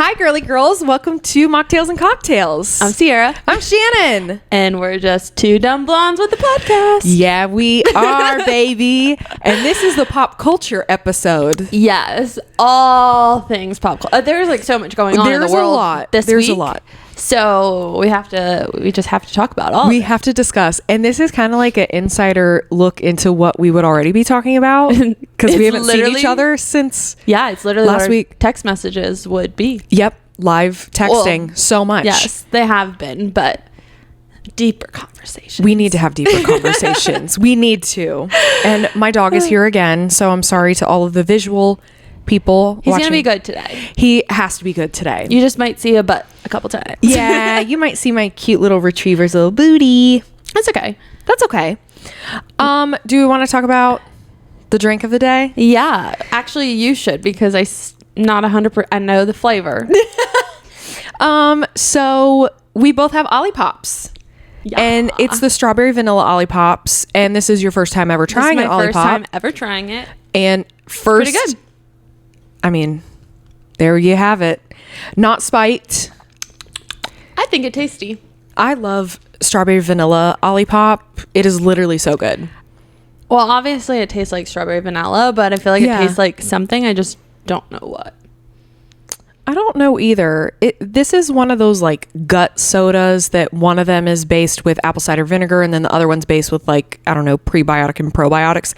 Hi, girly girls. Welcome to Mocktails and Cocktails. I'm Sierra. I'm Shannon. And we're just two dumb blondes with the podcast. Yeah, we are, baby. And this is the pop culture episode. Yes. All things pop culture. There's like so much going on in the world. There's a lot. There's a lot. So we just have to talk about all. We have to discuss. And this is kind of like an insider look into what we would already be talking about. Because we haven't seen each other since it's literally last week. Text messages would be. Yep. Live texting so much. Yes, they have been, but deeper conversations. We need to have deeper conversations. We need to. And my dog is here again. So I'm sorry to all of the visual people. He's going to be good today. He has to be good today. You just might see a butt a couple times. Yeah, you might see my cute little retriever's little booty. That's okay. That's okay. Do we want to talk about the drink of the day? Yeah, actually you should, because not 100%. I know the flavor. So we both have Ollipops. Yeah. And it's the strawberry vanilla Ollipops. And this is your first time ever trying an Olipop. First time ever trying it. And first, pretty good. I mean, there you have it. Not spiked. I think it's tasty. I love strawberry vanilla Olipop. It is literally so good. Well, obviously it tastes like strawberry vanilla, but I feel like it tastes like something. I just don't know what. I don't know either. This is one of those like gut sodas that one of them is based with apple cider vinegar and then the other one's based with like, I don't know, prebiotic and probiotics.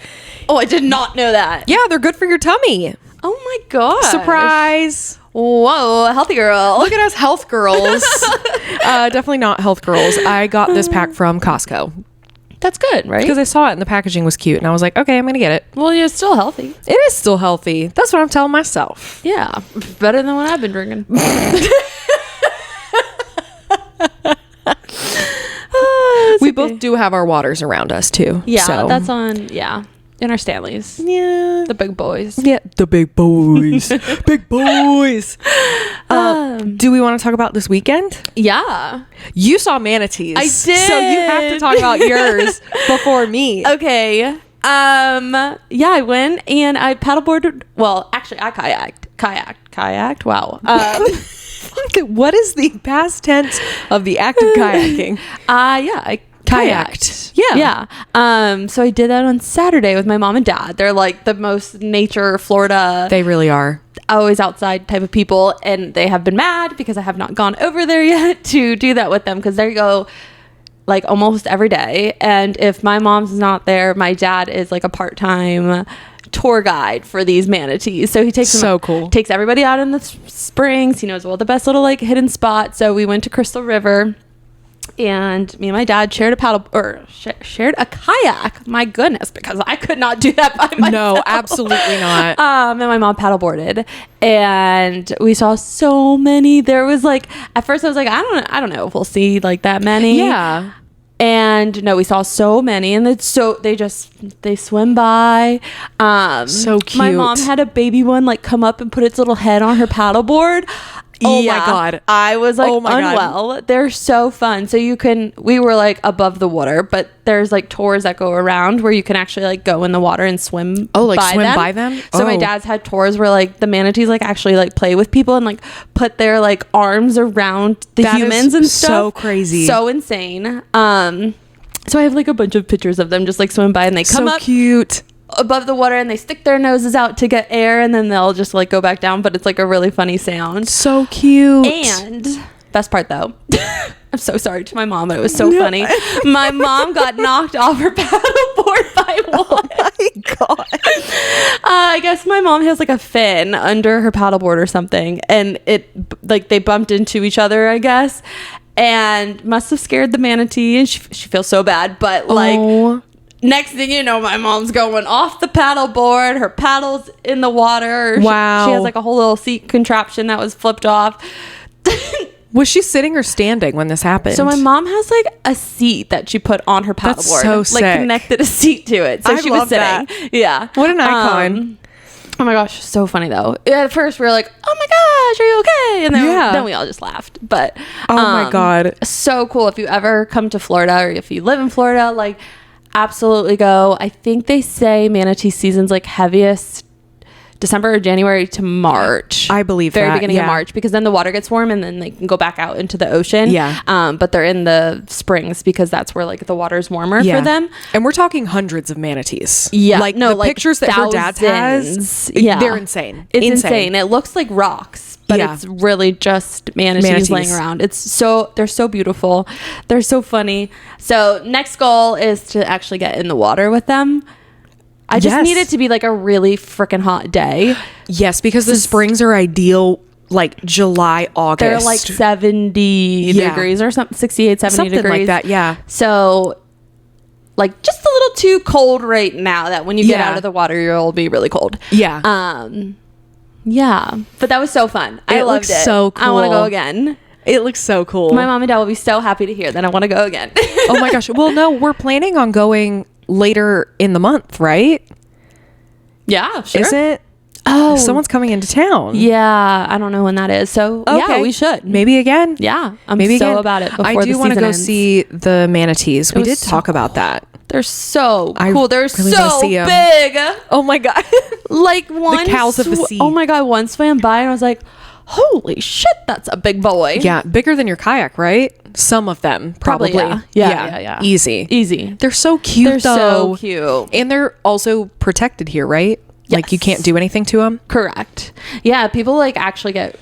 Oh, I did not know that. Yeah, they're good for your tummy. Oh my god. Surprise. Whoa, healthy girl. Look at us health girls. Definitely not health girls. I got this pack from Costco. That's good, right? Because I saw it and the packaging was cute and I was like, okay, I'm going to get it. Well, you're still healthy. It is still healthy. That's what I'm telling myself. Yeah. Better than what I've been drinking. We both do have our waters around us too. Yeah, so. that's on, in our Stanleys. Yeah. The big boys. Yeah, the big boys. Big boys. Do we want to talk about this weekend? Yeah. You saw manatees. I did. So you have to talk about yours before me. Okay. Yeah, I went and I paddleboarded. Well, actually, I kayaked. Wow. What is the past tense of the act of kayaking? I kayaked. Yeah. So I did that on Saturday with my mom and dad. They're like the most nature Florida. They really are. Always outside type of people, and they have been mad because I have not gone over there yet to do that with them, because they go like almost every day. And if my mom's not there, my dad is like a part-time tour guide for these manatees, so he takes takes everybody out in the springs. He knows all the best little like hidden spots. So we went to Crystal River, and me and my dad shared a kayak. My goodness, because I could not do that by myself. No, absolutely not. And my mom paddleboarded, and we saw so many. There was like, at first I was like, I don't know if we'll see like that many. Yeah. And no, we saw so many, and they swim by. So cute. My mom had a baby one like come up and put its little head on her paddleboard. Oh my god, I was like unwell. God. They're so fun. So we were like above the water, but there's like tours that go around where you can actually like go in the water and swim. By them. So my dad's had tours where like the manatees like actually like play with people and like put their like arms around the humans and stuff. So crazy, so insane. So I have like a bunch of pictures of them just like swim by, and they come up cute above the water and they stick their noses out to get air, and then they'll just like go back down, but it's like a really funny sound. So cute. And best part though, I'm so sorry to my mom, but it was so funny. My mom got knocked off her paddleboard by one. Oh my god. I guess my mom has like a fin under her paddleboard or something, and it like they bumped into each other, I guess, and must have scared the manatee, and she feels so bad, but like next thing you know, my mom's going off the paddleboard. Her paddle's in the water. Wow. She has like a whole little seat contraption that was flipped off. Was she sitting or standing when this happened? So my mom has like a seat that she put on her paddleboard. That's so sick. Like connected a seat to it. So she was sitting. That. Yeah. What an icon. Oh my gosh, so funny though. At first we were like, "Oh my gosh, are you okay?" And then we all just laughed. But oh my god, so cool. If you ever come to Florida, or if you live in Florida, like absolutely go. I think they say manatee season's like heaviest December or January to March. I believe very that, beginning yeah. of March, because then the water gets warm and then they can go back out into the ocean. Yeah. But they're in the springs because that's where like the water's warmer for them. And we're talking hundreds of manatees. Yeah. Like the pictures that her dad has, they're insane. It's insane. It looks like rocks, but Yeah. it's really just manatees laying around. They're so beautiful. They're so funny. So next goal is to actually get in the water with them. I just need it to be like a really freaking hot day. Yes, because the springs are ideal like July, August. They're like 70 degrees or something, 68, 70 something degrees. like that, yeah. So like just a little too cold right now that when you get out of the water, you'll be really cold. Yeah. Yeah. But that was so fun. I loved it. So cool. I want to go again. It looks so cool. My mom and dad will be so happy to hear that I want to go again. Oh my gosh. Well, no, we're planning on going later in the month, right? Yeah, sure. Is it? Oh, someone's coming into town. Yeah, I don't know when that is. So yeah, we should. Maybe again. Yeah, I'm Maybe so again. about it. I do want to go see the manatees. We did talk about that. They're so cool. They're really so see 'em. big. Oh my god. Like one the cows of the sea. Oh my god, one swam by and I was like, holy shit, that's a big boy. Yeah, bigger than your kayak, right? Some of them, probably. Yeah. Easy. They're so cute, They're though. so cute. And they're also protected here, right? Like you can't do anything to them. Correct. Yeah, people like actually get...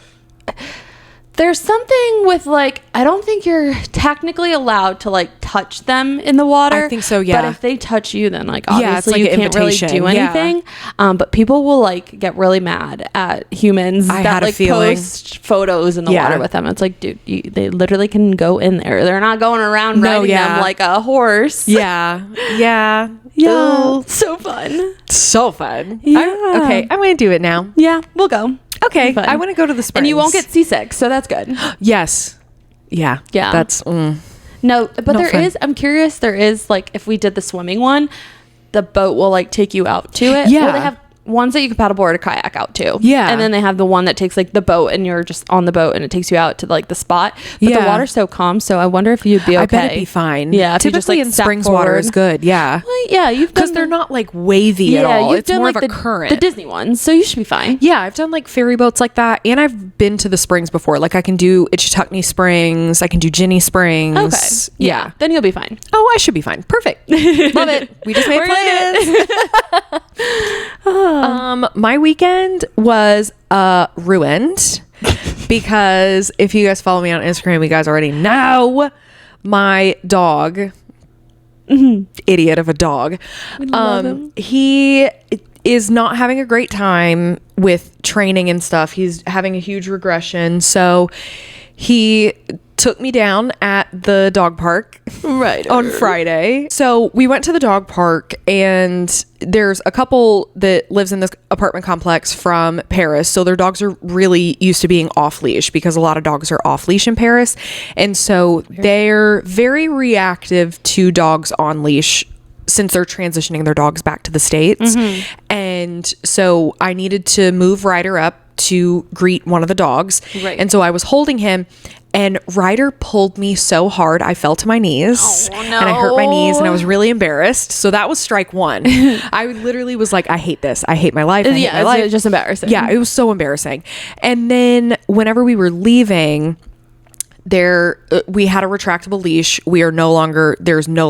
There's something with like, I don't think you're technically allowed to like touch them in the water. I think so, yeah. But if they touch you, then like Yeah, obviously it's like you an can't really invitation. do anything. But people will like get really mad at humans I that had a like feeling. post photos in the water with them. It's like, dude, they literally can go in there. They're not going around riding them like a horse. Yeah. Yeah. So fun. So fun. Yeah. Okay, I'm going to do it now. Yeah, we'll go. Okay, I want to go to the springs. And you won't get seasick, so that's good. Yes. Yeah. That's... No, but there is, I'm curious, there is like, if we did the swimming one, the boat will like take you out to it. Yeah. Well, they have ones that you can paddleboard or kayak out to. Yeah. And then they have the one that takes like the boat and you're just on the boat and it takes you out to like the spot. But the water's so calm, so I wonder if you'd be okay. I bet it'd be fine. Yeah. If you Typically just, like, in sat springs water forward. is good. Yeah. Well, yeah, you've done because they're not like wavy at all. You've It's done, more like, of a current. the Disney ones, so you should be fine. Yeah, I've done like ferry boats like that, and I've been to the springs before. Like I can do Itchituckney Springs, I can do Ginny Springs. Okay. Yeah. Then you'll be fine. Oh, I should be fine. Perfect. Love it. We just made plans. My weekend was ruined because if you guys follow me on Instagram, you guys already know my dog, idiot of a dog. Love him. He is not having a great time with training and stuff. He's having a huge regression. So he took me down at the dog park on Friday. So we went to the dog park, and there's a couple that lives in this apartment complex from Paris. So their dogs are really used to being off leash because a lot of dogs are off leash in Paris. And so they're very reactive to dogs on leash since they're transitioning their dogs back to the States. And so I needed to move Ryder up to greet one of the dogs. And so I was holding him, and Ryder pulled me so hard I fell to my knees. Oh, no. And I hurt my knees, and I was really embarrassed. So that was strike one. I literally was like, I hate this. I hate my life. I hate my life. It's just embarrassing. Yeah, it was so embarrassing. And then whenever we were leaving, we had a retractable leash. There's no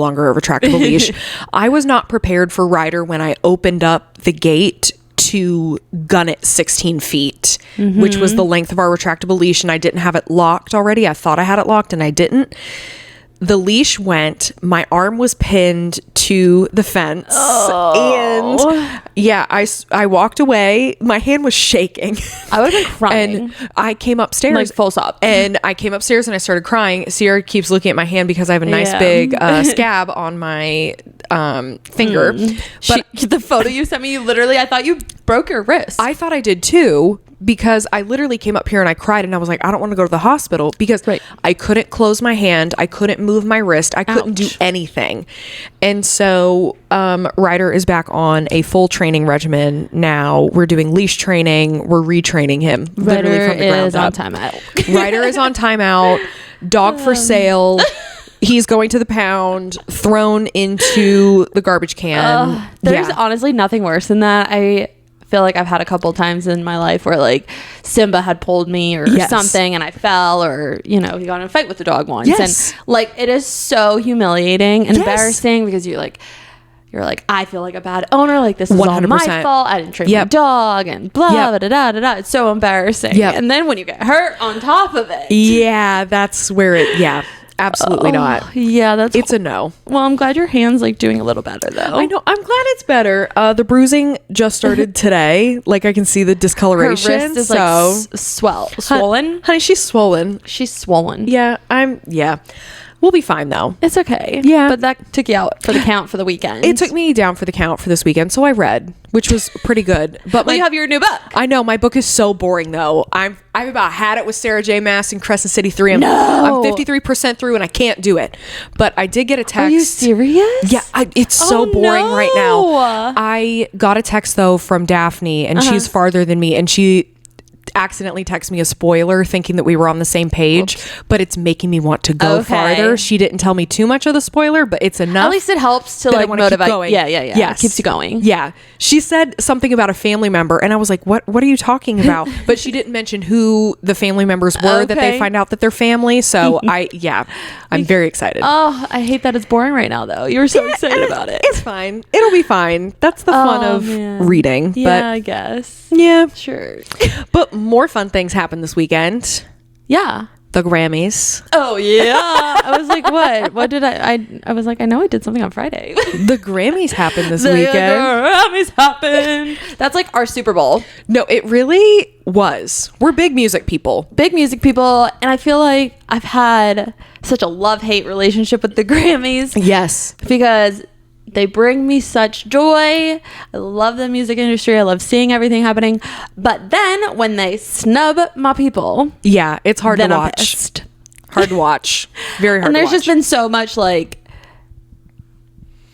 longer a retractable leash. I was not prepared for Ryder when I opened up the gate to gun it 16 feet, which was the length of our retractable leash, and I didn't have it locked already. I thought I had it locked and I didn't. The leash went, my arm was pinned to the fence, and yeah, I walked away. My hand was shaking. I would have been crying. And I came upstairs, like full stop. And I came upstairs and I started crying. Sierra keeps looking at my hand because I have a nice big scab on my finger. But the photo you sent me, I thought you broke your wrist. I thought I did too, because I literally came up here and I cried, and I was like, I don't want to go to the hospital because I couldn't close my hand. I couldn't move my wrist. I couldn't do anything. And so Ryder is back on a full training regimen now. We're doing leash training. We're retraining him literally from the ground up. Ryder is on timeout. Dog for sale. He's going to the pound, thrown into the garbage can. There's honestly nothing worse than that. I feel like I've had a couple times in my life where like Simba had pulled me or something and I fell, or you know, he got in a fight with the dog once. Yes. And like it is so humiliating and embarrassing because you're like, I feel like a bad owner, like this is 100%. All my fault, I didn't train my dog and blah da da da da. It's so embarrassing. And then when you get hurt on top of it, that's where it absolutely not. It's a no. Well, I'm glad your hand's like doing a little better though. I know. I'm glad it's better. The bruising just started today. Like I can see the discoloration. Her wrist is like swollen. Honey, she's swollen. She's swollen. We'll be fine though. It's okay. Yeah. But that took you out for the count for the weekend. It took me down for the count for this weekend. So I read, which was pretty good. But you have your new book. I know. My book is so boring though. I've about had it with Sarah J. Maas and Crescent City 3. I'm 53% through and I can't do it. But I did get a text. Are you serious? Yeah. It's so boring right now. I got a text though from Daphne and she's farther than me, and she accidentally texted me a spoiler thinking that we were on the same page. But it's making me want to go farther. She didn't tell me too much of the spoiler, but it's enough. At least it helps to like motivate. Yeah. Yes. It keeps you going. Yeah. She said something about a family member and I was like, what are you talking about? But she didn't mention who the family members were that they find out that they're family. So I'm very excited. Oh, I hate that it's boring right now though. You were so excited about it. It's fine. It'll be fine. That's the fun of reading. Yeah, I guess. Yeah. Sure. But more fun things happened this weekend. Yeah. The Grammys. Oh yeah. I was like, what did I was like, I know I did something on Friday. The Grammys happened this weekend. The Grammys happened. That's like our Super Bowl. No, it really was. We're big music people. And I feel like I've had such a love-hate relationship with the Grammys. Yes. Because they bring me such joy. I love the music industry. I love seeing everything happening. But then when they snub my people, it's hard to watch. I'm pissed. Hard to watch. Very hard. And there's to watch. just been so much like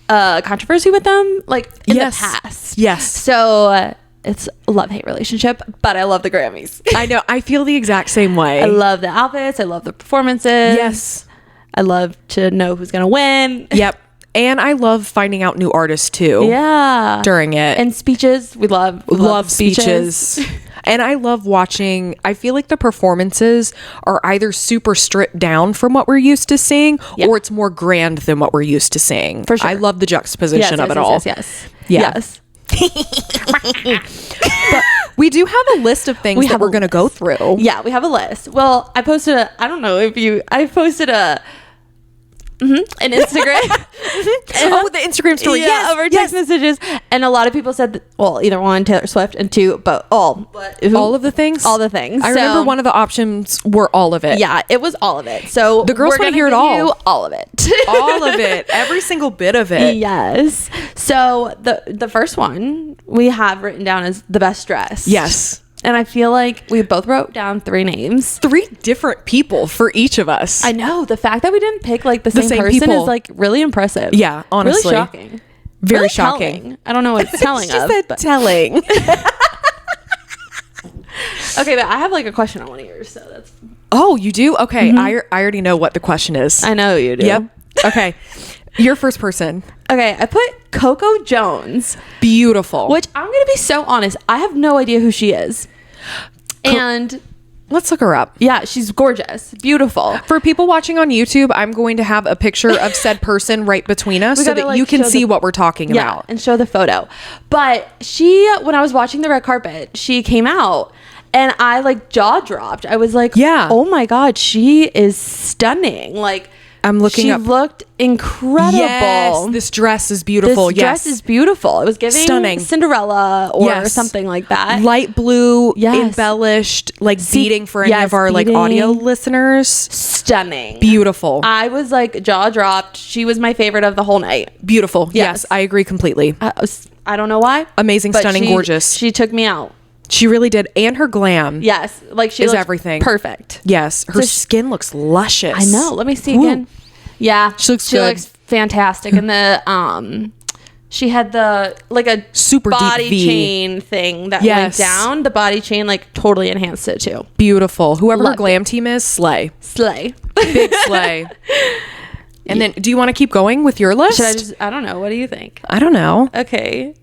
controversy with them, like in the past. Yes. So it's a love-hate relationship, but I love the Grammys. I know. I feel the exact same way. I love the outfits. I love the performances. Yes. I love to know who's gonna win. Yep. And I love finding out new artists too. Yeah. During it. And speeches. We love speeches. And I love watching. I feel like the performances are either super stripped down from what we're used to seeing, or it's more grand than what we're used to seeing. For sure. I love the juxtaposition of it all. Yes. But we do have a list of things that we're going to go through. Yeah, we have a list. Well, I posted I posted an Instagram. The Instagram story. Yeah, over text messages. And a lot of people said that, well, either one, Taylor Swift, and two, but all. All of the things? All the things. I remember one of the options were all of it. Yeah, it was all of it. So the girls want to hear it all. All of it. All of it. Every single bit of it. Yes. So the first one we have written down is the best dress. Yes. And I feel like we both wrote down 3 names. 3 different people for each of us. I know. The fact that we didn't pick like the same person people is like really impressive. Yeah, honestly. Really shocking. Very really shocking. Telling. I don't know what it's telling she said but telling. Okay, but I have like a question on one of yours, so that's... Oh, you do? Okay, I already know what the question is. I know you do. Yep. Okay. Your first person. Okay, I put Coco Jones. Beautiful. Which I'm going to be so honest, I have no idea who she is. And let's look her up. Yeah, she's gorgeous. Beautiful. For people watching on YouTube, I'm going to have a picture of said person right between us so that you can see what we're talking about. And show the photo. But when I was watching the red carpet, she came out and I like jaw dropped. I was like, oh my God, she is stunning. Like, I'm looking up. She looked incredible. Yes, this dress is beautiful. This dress is beautiful. It was giving stunning Cinderella or something like that. Light blue, embellished, like beading for any of our like audio listeners. Stunning. Beautiful. I was like jaw dropped. She was my favorite of the whole night. Beautiful. Yes, I agree completely. I don't know why. Amazing, stunning, gorgeous. She took me out. She really did. And her glam. Yes. Like she is looks everything. Perfect. Yes. Her skin looks luscious. I know. Let me see again. Yeah. She looks fantastic. And the she had the like a super body deep V chain thing that went down. The body chain like totally enhanced it too. Beautiful. Whoever her glam team is, slay. Big slay. And then do you want to keep going with your list? Should I don't know. What do you think? I don't know. Okay.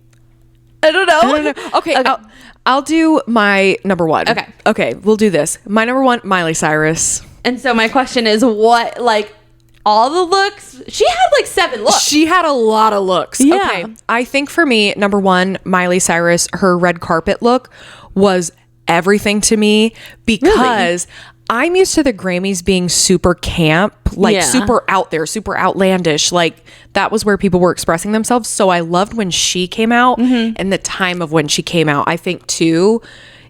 I don't know. I don't know. Okay. I'll do my number one. Okay. We'll do this. My number one, Miley Cyrus. And so my question is, what, like, all the looks? She had like 7 looks. She had a lot of looks. Yeah. Okay. I think for me, number one, Miley Cyrus, her red carpet look was everything to me because I'm used to the Grammys being super camp, like super out there, super outlandish. Like that was where people were expressing themselves. So I loved when she came out and the time of when she came out. I think too,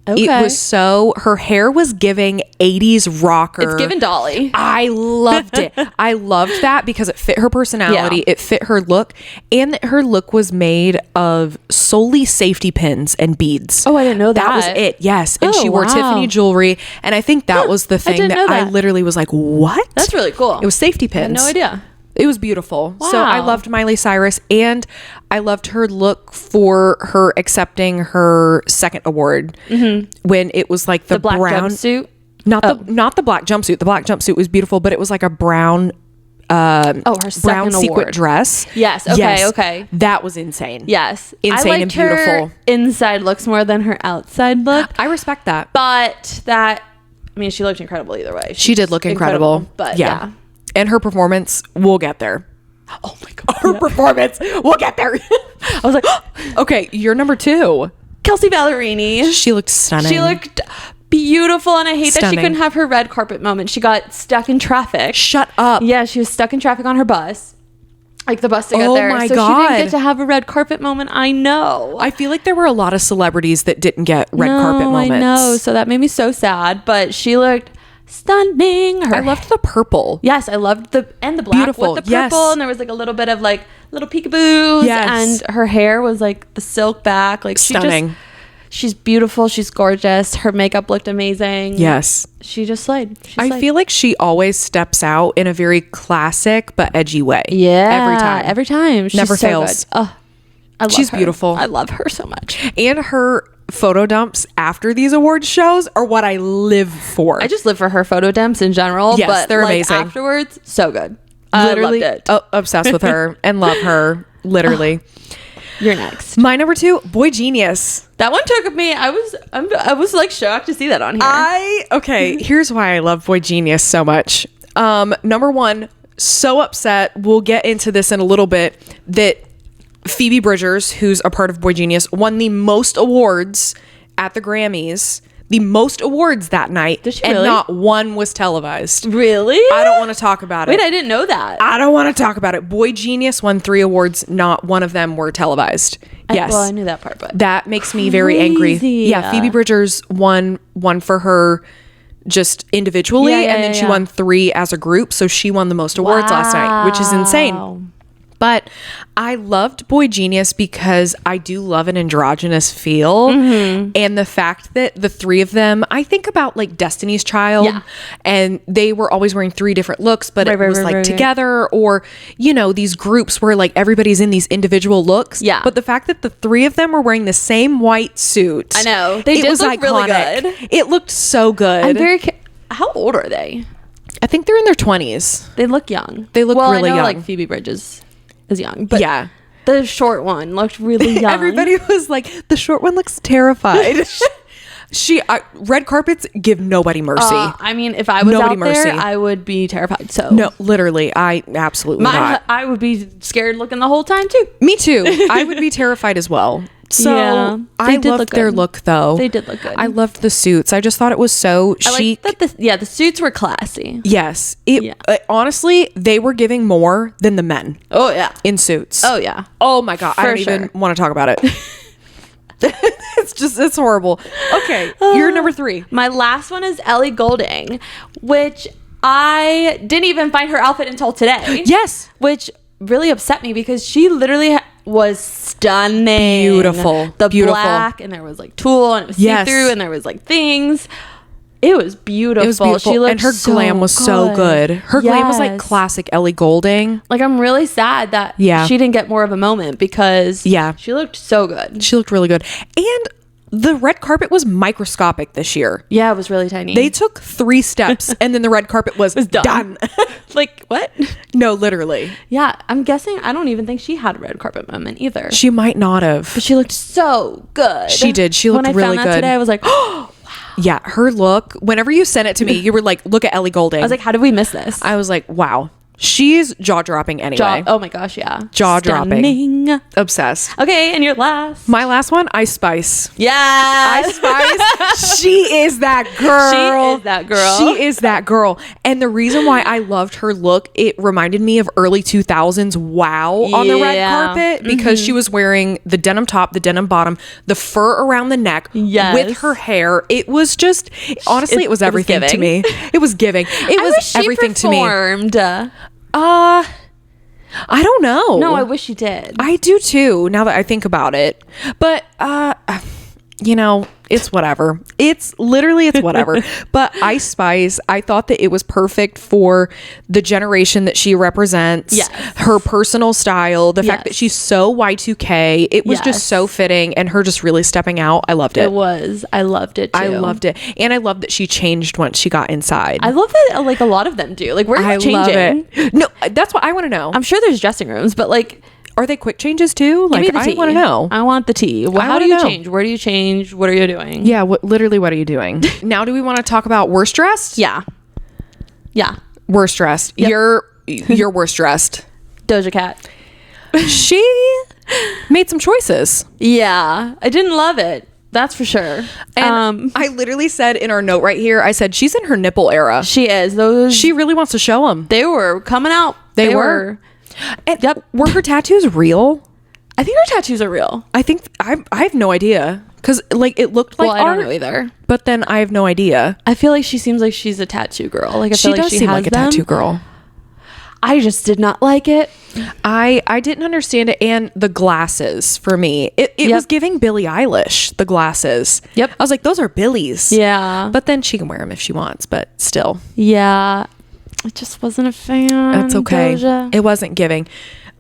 it was so, her hair was giving 80s rocker. It's giving Dolly. I loved it. I loved that because it fit her personality. It fit her look, and that her look was made of solely safety pins and beads. Oh, I didn't know that. That was it. Yes. And she wore Tiffany jewelry. And I think that was the thing that I literally was like, what? That's really cool. It was safety pins. I had no idea. It was beautiful. Wow. So I loved Miley Cyrus, and I loved her look for her accepting her second award when it was like the black brown jumpsuit. Not the black jumpsuit. The black jumpsuit was beautiful, but it was like a brown her brown second sequin award dress. Yes. Okay. That was insane. Yes. Insane I liked and beautiful. Her inside looks more than her outside look. I respect that. But that, I mean, she looked incredible either way. She did look incredible. But yeah. And her performance, we'll get there. Oh my God. Her performance, we'll get there. I was like, okay, you're number 2. Kelsey Ballerini. She looked stunning. She looked beautiful, and I hate that she Stunning. couldn't have her red carpet moment. She got stuck in traffic. Shut up. Yeah, she was stuck in traffic on her bus. Like the bus to get Oh there. my so God. she didn't get to have a red carpet moment. I know. I feel like there were a lot of celebrities that didn't get red carpet moments. I know. So that made me so sad. But she looked stunning. I loved the purple. Yes, I loved the black Beautiful. with the purple, and there was like a little bit of like little peekaboos. Yes. And her hair was like the silk back. Like Stunning. She's beautiful. She's gorgeous. Her makeup looked amazing. Yes. She just slayed. I feel like she always steps out in a very classic but edgy way. Yeah. Every time. She's Never so fails. good. Oh, I love She's her. beautiful. I love her so much. And her photo dumps after these award shows are what I live for. I just live for her photo dumps in general. Yes, but they're like amazing. afterwards, so good. Literally I loved it. obsessed with her and love her. Literally. You're next. My number 2, Boy Genius. That one took me. I was like shocked to see that on here. Here's why I love Boy Genius so much. Number 1, so upset. We'll get into this in a little bit that Phoebe Bridgers, who's a part of Boy Genius, won the most awards at the Grammys. The most awards that night. Did she and really? not one was televised. Really? I don't want to talk about it. Wait, I didn't know that. I don't want to talk about it. Boy Genius won 3 awards. Not one of them were televised. Yes. Well, I knew that part, but That makes me very angry. Crazy. Yeah, Phoebe Bridgers won for her just individually, and then she won 3 as a group. So she won the most awards last night, which is insane. But I loved Boy Genius because I do love an androgynous feel. And the fact that the 3 of them, I think about like Destiny's Child, and they were always wearing 3 different looks, but it was like together, or, you know, these groups where like everybody's in these individual looks. Yeah. But the fact that the 3 of them were wearing the same white suit. I know. They did look really good. It looked so good. I'm very. How old are they? I think they're in their 20s. They look young. They look really I know, young. Like Phoebe Bridges is young, but yeah. The short one looked really young. Everybody was like, the short one looks terrified. Red carpets give nobody mercy. I mean, if I was Nobody out mercy. there, I would be terrified. So No, literally, I absolutely not. I would be scared looking the whole time too. Me too. I would be terrified as well. So Yeah, I they did loved look their good. look though. They did look good. I loved the suits. I just thought it was so chic. I like that. The suits were classy. Yes. Yeah. Honestly, they were giving more than the men Oh yeah. in suits. Oh yeah. Oh my God. I For don't sure. even want to talk about it. It's horrible. Okay. You're number 3. My last one is Ellie Goulding, which I didn't even find her outfit until today. Yes. Which really upset me because she literally was stunning. Beautiful. The Beautiful. black, and there was like tulle, and it was Yes. see-through, and there was like things. It was beautiful. It was beautiful. She looked and her so glam was so good. Her glam was like Yes. classic Ellie Goulding. Like, I'm really sad that she didn't get more of a moment because she looked so good. She looked really good. And the red carpet was microscopic this year. Yeah, it was really tiny. They took 3 steps and then the red carpet was done. Like, what? No, literally. Yeah, I'm guessing. I don't even think she had a red carpet moment either. She might not have. But she looked so good. She did. She looked really good. When I found that today, I was like, oh, wow. Yeah, her look. Whenever you sent it to me, you were like, look at Ellie Goulding. I was like, how did we miss this? I was like, wow. She's jaw-dropping anyway. Oh my gosh, yeah. Jaw-dropping. Stunning. Obsessed. Okay, and your last. My last one, Ice Spice. Yeah. Ice Spice. She is that girl. She is that girl. She is that girl. And the reason why I loved her look, it reminded me of early 2000s Wow on the red carpet, because she was wearing the denim top, the denim bottom, the fur around the neck with her hair. It was just, honestly, it was everything to me. It was giving. It was everything to me. I don't know. No, I wish you did. I do too, now that I think about it. But you know, it's whatever. It's whatever. But Ice Spice, I thought that it was perfect for the generation that she represents. Yes. Her personal style, the fact that she's so Y2K, it was just so fitting, and her just really stepping out. I loved it. It was. I loved it too. I loved it. And I loved that she changed once she got inside. I love that like a lot of them do. Like, where are you changing? Love it. No, that's what I want to know. I'm sure there's dressing rooms, but like, are they quick changes too? Like, I want to know. I want the tea. Well, how do you change? Where do you change? What are you doing? Yeah, literally, what are you doing? Now, do we want to talk about worst dressed? Yeah. Worst dressed. Yep. You're worst dressed. Doja Cat. She made some choices. Yeah, I didn't love it. That's for sure. And I literally said in our note right here, I said, she's in her nipple era. She is. She really wants to show them. They were coming out. They were. And were her tattoos real? I think her tattoos are real. I think I have no idea, because like it looked like I don't know either. But then I have no idea. I feel like she seems like she's a tattoo girl. Like, I she feel like does she seem has like a them. tattoo girl. I just did not like it. I didn't understand it, and the glasses for me, it was giving Billie Eilish, the glasses. Yep. I was like, those are Billie's. Yeah. But then she can wear them if she wants, but still. Yeah. I just wasn't a fan. That's okay. Doja. It wasn't giving.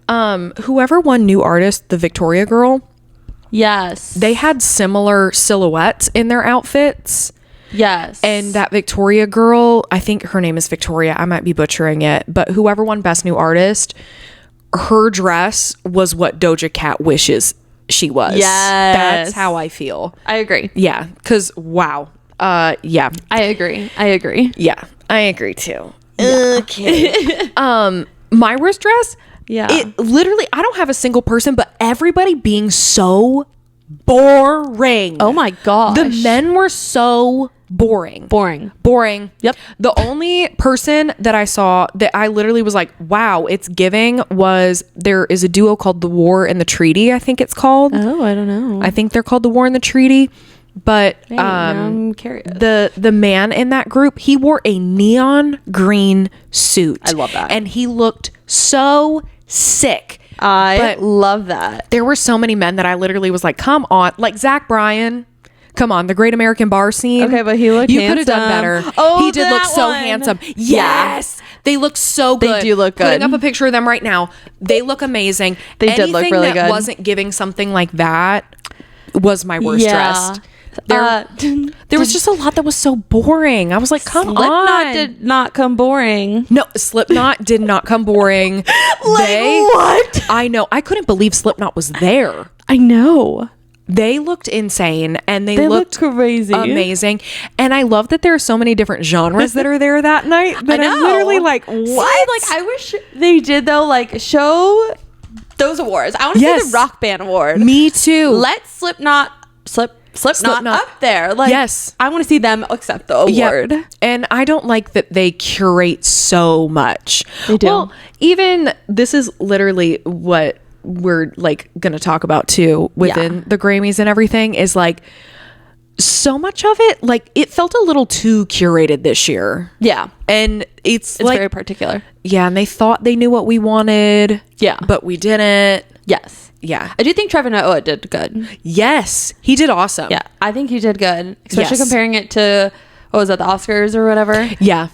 Whoever won New Artist, the Victoria girl. Yes. They had similar silhouettes in their outfits. Yes. And that Victoria girl, I think her name is Victoria. I might be butchering it. But whoever won Best New Artist, her dress was what Doja Cat wishes she was. Yes. That's how I feel. I agree. Yeah. Because, wow. Yeah. I agree. Yeah. I agree too. Yeah. Okay. My worst dress? Yeah. It literally, I don't have a single person, but everybody being so boring. Oh my gosh. The men were so boring. Yep. The only person that I saw that I literally was like, wow, it's giving, was there is a duo called The War and the Treaty, I think it's called. Oh, I don't know. I think they're called The War and the Treaty. But I'm curious. The man in that group, he wore a neon green suit. I love that. And he looked so sick. I love that. There were so many men that I literally was like, come on. Like Zach Bryan. Come on, the Great American Bar Scene. Okay, but he looked You handsome. could have done better. Oh, he did look that so one. handsome. Yes. They look so good. They do look good. Putting up a picture of them right now. They look amazing. They did look really Anything that good. wasn't giving something like that was my worst dressed. There was just a lot that was so boring. I was like, come Slipknot on. did not come boring. No, Slipknot did not come boring. What? I know. I couldn't believe Slipknot was there. I know. They looked insane, and they looked crazy, amazing. And I love that there are so many different genres that are there that night. But I'm literally like, what? See, like, I wish they did though. Like, show those awards. I want to see the Rock Band Award. Me too. Let Slipknot up there. Like, yes, I want to see them accept the award. Yep. And I don't like that they curate so much. They do. Well, even this is literally what we're like going to talk about too within the Grammys and everything, is like so much of it, like it felt a little too curated this year. Yeah. And it's like very particular. Yeah. And they thought they knew what we wanted. Yeah. But we didn't. Yes. Yeah. I do think Trevor Noah did good. Yes. He did awesome. Yeah. I think he did good. Especially Yes. comparing it to, what was that, the Oscars or whatever? Yeah.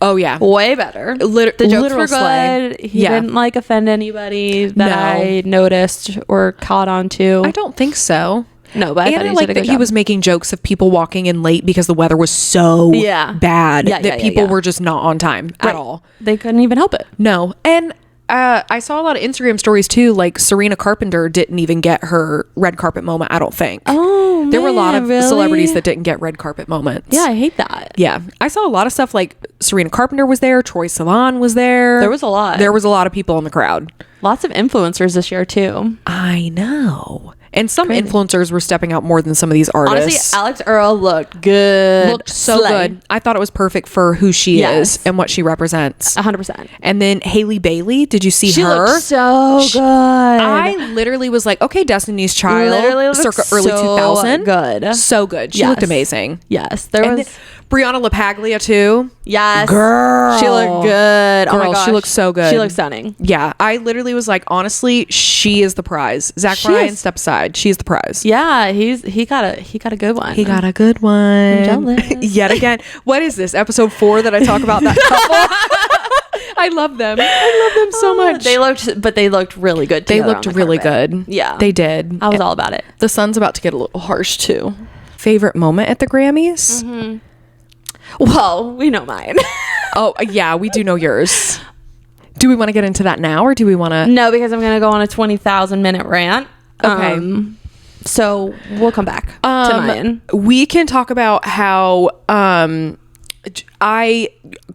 Oh yeah. Way better. The jokes were good. He didn't like offend anybody that I noticed or caught on to. I don't think so. No, but I and thought I he like did a that good he job. was making jokes of people walking in late because the weather was so bad that people were just not on time at all. They couldn't even help it. No. And I saw a lot of Instagram stories too, like Serena Carpenter didn't even get her red carpet moment, I don't think. Oh, there were a lot of really? celebrities that didn't get red carpet moments. Yeah, I hate that. Yeah. I saw a lot of stuff like Serena Carpenter was there, Troye Sivan was there. There was a lot. There was a lot of people in the crowd. Lots of influencers this year too. I know. And some influencers were stepping out more than some of these artists. Honestly, Alex Earl looked good. Looked so good. I thought it was perfect for who she is and what she represents. 100%. And then Hailey Bailey, did you see her? She looked so good. I literally was like, okay, Destiny's Child, Literally circa early 2000. Good. So good. She looked amazing. Yes. There And was... then Brianna LaPaglia too. Yes. Girl. She looked good. Oh my Girl, gosh. she looked so good. She looked stunning. Yeah. I literally was like, honestly, she is the prize. Zach Bryan, step aside. She's the prize. Yeah, he got a good one. He got a good one. I'm jealous. Yet again. What is this? Episode 4 that I talk about that couple? I love them. I love them so much. They looked really good. They looked really good. Yeah. They did. I was all about it. The sun's about to get a little harsh too. Favorite moment at the Grammys? Mm-hmm. Well, we know mine. Oh, yeah, we do know yours. Do we want to get into that now or do we want to? No, because I'm going to go on a 20,000 minute rant. Okay. So we'll come back to mine. We can talk about how I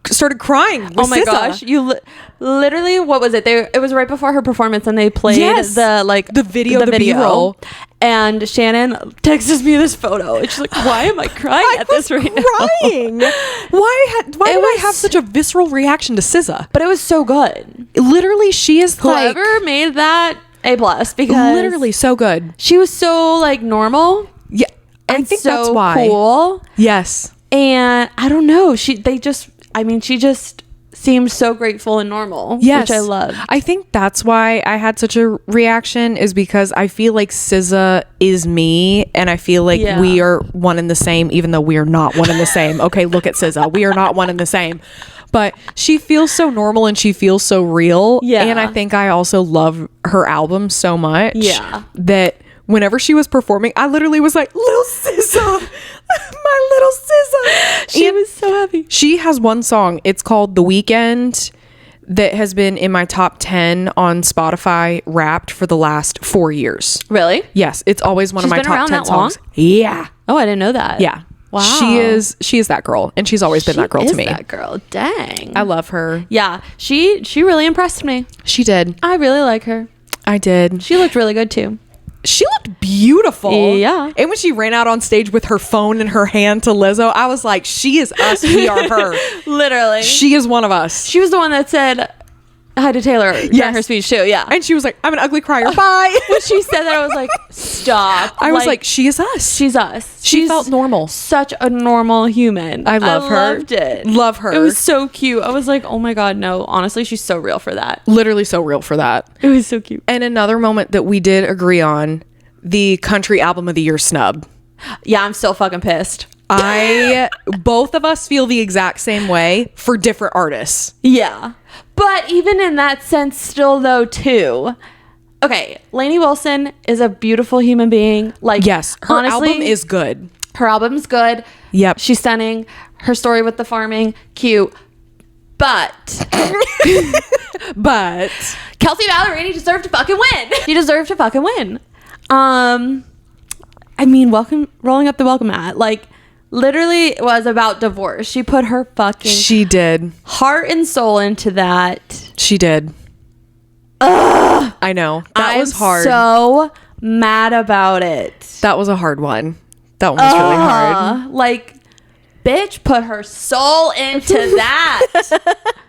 started crying with Oh my SZA. gosh, you literally, what was it? It was right before her performance and they played the video, B-roll. And Shannon texts me this photo and she's like, why am I crying at this right now? Crying. Why did I have such a visceral reaction to SZA? But it was so good. Literally, she is like Whoever made that A+ because literally so good. she was so like normal. Yeah, I And think so that's why. cool. Yes. And I don't know. She just seemed so grateful and normal. Yes. Which I love. I think that's why I had such a reaction is because I feel like SZA is me and I feel like we are one and the same even though we are not one and the same. Okay, look at SZA. We are not one and the same. But she feels so normal and she feels so real. Yeah. And I think I also love her album so much. Yeah. That whenever she was performing, I literally was like, Lil SZA. My little SZA. She was so happy. She has one song. It's called The Weekend that has been in my top 10 on Spotify Wrapped for the last 4 years. Really? Yes. It's always one of my been top around 10 that long? songs. Yeah. Oh, I didn't know that. Yeah. Wow. She is that girl. And she's always been that girl to me. That girl. Dang. I love her. Yeah. She really impressed me. She did. I really like her. I did. She looked really good too. She looked beautiful. Yeah. And when she ran out on stage with her phone in her hand to Lizzo, I was like, she is us. We are her. Literally. She is one of us. She was the one that said hi to Taylor during her speech too. Yeah. And she was like, I'm an ugly crier. Bye. When she said that, I was like, stop. I was like, she is us. She's us. She felt normal. Such a normal human. I love her. Loved it. Love her. It was so cute. I was like, oh my God, no. Honestly, she's so real for that. Literally so real for that. It was so cute. And another moment that we did agree on, the country album of the year snub. Yeah, I'm still fucking pissed. Both of us feel the exact same way for different artists. Yeah. But even in that sense, still though, too. Okay, Lainey Wilson is a beautiful human being. Like, yes, her honestly, album is good. Her album's good. Yep. She's stunning. Her story with the farming, cute. But Kelsey Ballerini deserved to fucking win. She deserved to fucking win. I mean, rolling up the welcome mat. Like, literally it was about divorce. She put her She did. heart and soul into that. She did. Ugh. I know. That was hard. So mad about it. That was a hard one. That one was really hard. Like, bitch put her soul into that.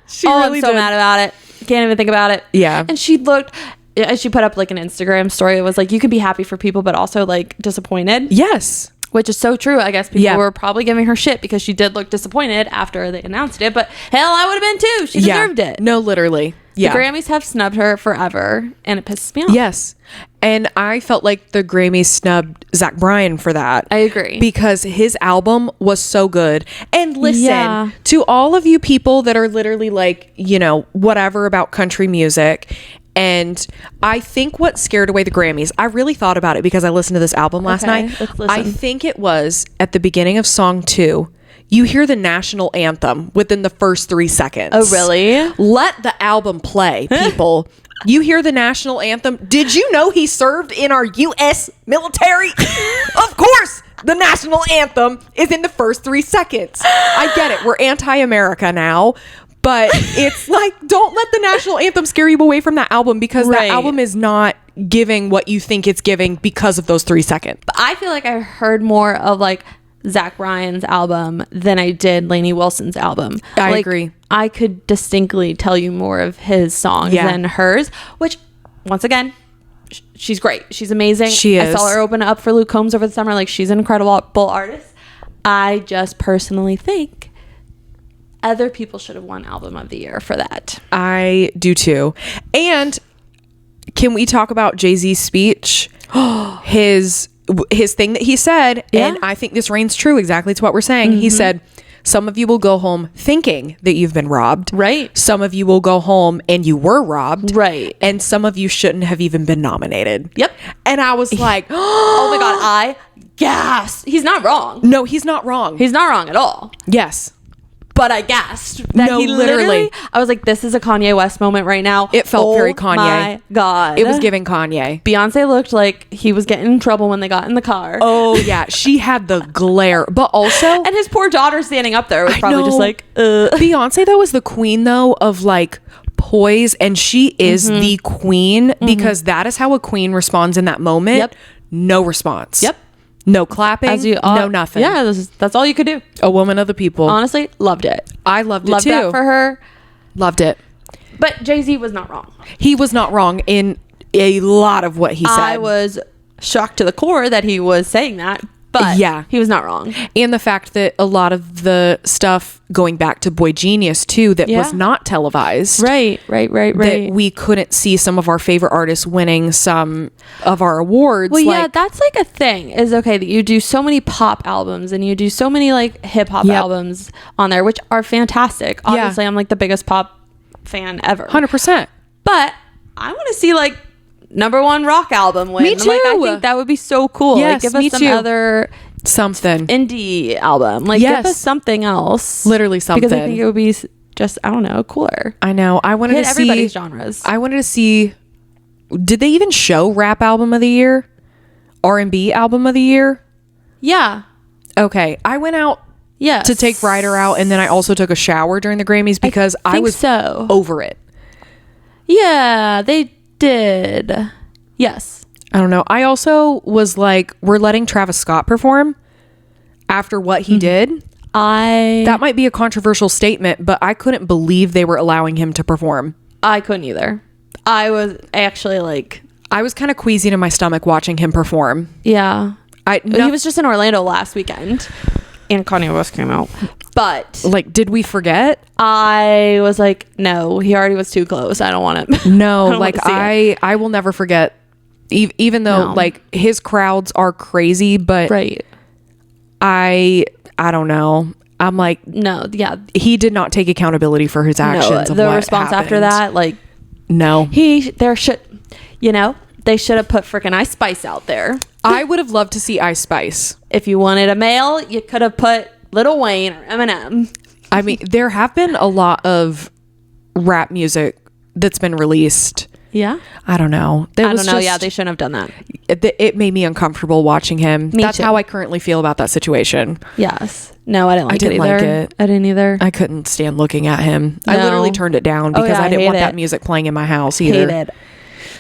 She really I'm so did. mad about it. Can't even think about it. Yeah. And she put up like an Instagram story. It was like, you can be happy for people, but also like disappointed. Yes. Which is so true. I guess people were probably giving her shit because she did look disappointed after they announced it. But hell, I would have been too. She deserved it. No, literally. Yeah. The Grammys have snubbed her forever, and it pisses me off. Yes. And I felt like the Grammys snubbed Zach Bryan for that. I agree. Because his album was so good. And listen, to all of you people that are literally like, whatever about country music, And I think what scared away the Grammys, I really thought about it because I listened to this album last night. Let's listen. I think it was at the beginning of song 2. You hear the national anthem within the first 3 seconds. Oh, really? Let the album play, people. You hear the national anthem. Did you know he served in our U.S. military? Of course, the national anthem is in the first 3 seconds. I get it. We're anti-America now. But it's like, don't let the national anthem scare you away from that album, because that album is not giving what you think it's giving because of those 3 seconds. But I feel like I heard more of like Zach Bryan's album than I did Lainey Wilson's album. I agree. I could distinctly tell you more of his songs than hers, which once again, she's great. She's amazing. She is. I saw her open up for Luke Combs over the summer. Like, she's an incredible artist. I just personally think other people should have won album of the year for that. I do too. And can we talk about Jay-Z's speech? his thing that he said, and I think this reigns true exactly to what we're saying. He said, some of you will go home thinking that you've been robbed. Right. Some of you will go home and you were robbed. Right. And some of you shouldn't have even been nominated. Yep. And I was like, oh my God, I gasped. He's not wrong. No, he's not wrong. He's not wrong at all. Yes. But I gasped that No, he literally. I was like, this is a Kanye West moment right now. It felt very Kanye. My God. It was giving Kanye. Beyonce looked like he was getting in trouble when they got in the car. Oh, yeah. She had the glare. But also... And his poor daughter standing up there was probably just like, Beyonce, though, is the queen, though, of like poise. And she is the queen, because that is how a queen responds in that moment. Yep. No response. Yep. No clapping. No nothing. Yeah, that's all you could do. A woman of the people. Honestly, loved it. I loved it Loved too. that for her. Loved it. But Jay-Z was not wrong. He was not wrong in a lot of what he said. I was shocked to the core that he was saying that, but he was not wrong. And the fact that a lot of the stuff going back to Boy Genius too, that was not televised. Right. That we couldn't see some of our favorite artists winning some of our awards. Well, yeah, that's like a thing, is okay that you do so many pop albums and you do so many like hip hop albums on there, which are fantastic. Obviously, I'm like the biggest pop fan ever. 100%. But I want to see like #1 rock album win. Me too. Like, I think that would be so cool. Yes, like, give us some other something indie album. Like, give us something else. Literally something. Because I think it would be just, I don't know, cooler. I know. I wanted to see everybody's genres. I wanted to see. Did they even show rap album of the year? R&B album of the year? Yeah. Okay. I went out to take Ryder out, and then I also took a shower during the Grammys because I was over it. Yeah, they did. Yes. I don't know. I also was like, we're letting Travis Scott perform after what he did. That might be a controversial statement, but I couldn't believe they were allowing him to perform. I couldn't either. I was actually like, I was kind of queasy to my stomach watching him perform. Yeah. He was just in Orlando last weekend and Kanye West came out. But like, did we forget? I was like, no, he already was too close. I don't want it. No, like I will never forget, even though like his crowds are crazy, but I don't know. I'm like, no, yeah, he did not take accountability for his actions. No, the response after that, like, no, they should have put freaking Ice Spice out there. I would have loved to see Ice Spice. If you wanted a male, you could have put Lil Wayne or Eminem. I mean, there have been a lot of rap music that's been released. Yeah. I don't know. I don't know. Yeah, they shouldn't have done that. It made me uncomfortable watching him. That's too. how I currently feel about that situation. Yes. No, I didn't like it either. Like it. I didn't either. I couldn't stand looking at him. No. I literally turned it down because I didn't want that music playing in my house either. Hated.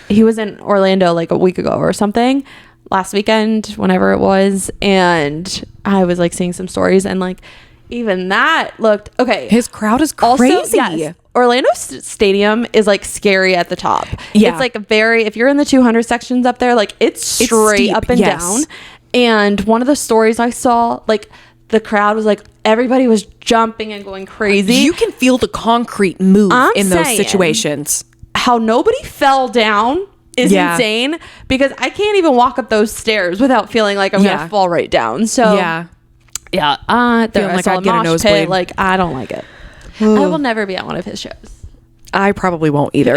He was in Orlando like a week ago or something, last weekend, whenever it was, and I was like seeing some stories, and like even that looked okay. His crowd is crazy. Also, yes, Orlando Stadium is like scary at the top. Yeah, it's like if you're in the 200 sections up there, like it's straight steep, up and down. And one of the stories I saw, like the crowd was like, everybody was jumping and going crazy. You can feel the concrete move in those situations. How nobody fell down is insane, because I can't even walk up those stairs without feeling like I'm gonna fall right down. So yeah. Feeling like I'd get a nosebleed. Like, I don't like it. I will never be at one of his shows. I probably won't either.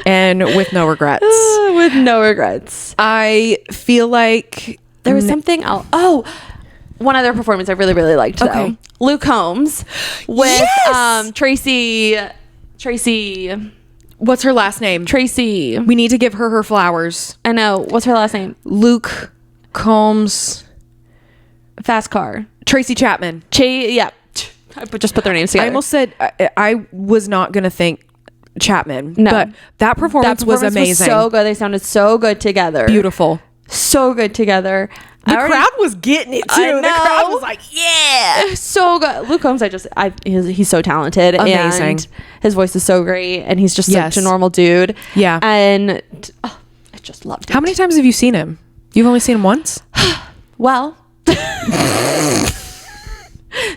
and with no regrets. With no regrets. I feel like There was something else. Oh, one other performance I really, really liked, Okay. though. Luke Combs with Yes! Tracy. What's her last name? Tracy. We need to give her flowers. I know. What's her last name? Luke Combs. Fast Car. Tracy Chapman. Yeah. I just put their names together. I almost said I was not going to think Chapman. No. But that performance was amazing. so good. They sounded so good together. Beautiful. So good together. The crowd was getting it too. I know. The crowd was like, yeah. So good. Luke Combs, he's so talented. Amazing. And his voice is so great. And he's just Yes. such a normal dude. Yeah. And I just loved it. How many times have you seen him? You've only seen him once? Well,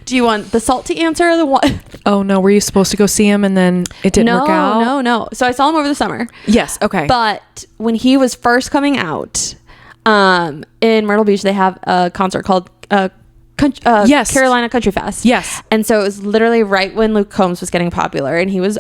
do you want the salty answer or the one? Oh, no. Were you supposed to go see him and then it didn't work out? No. So I saw him over the summer. Yes. Okay. But when he was first coming out, in Myrtle Beach, they have a concert called Yes. Carolina Country Fest. Yes. And so it was literally right when Luke Combs was getting popular, and he was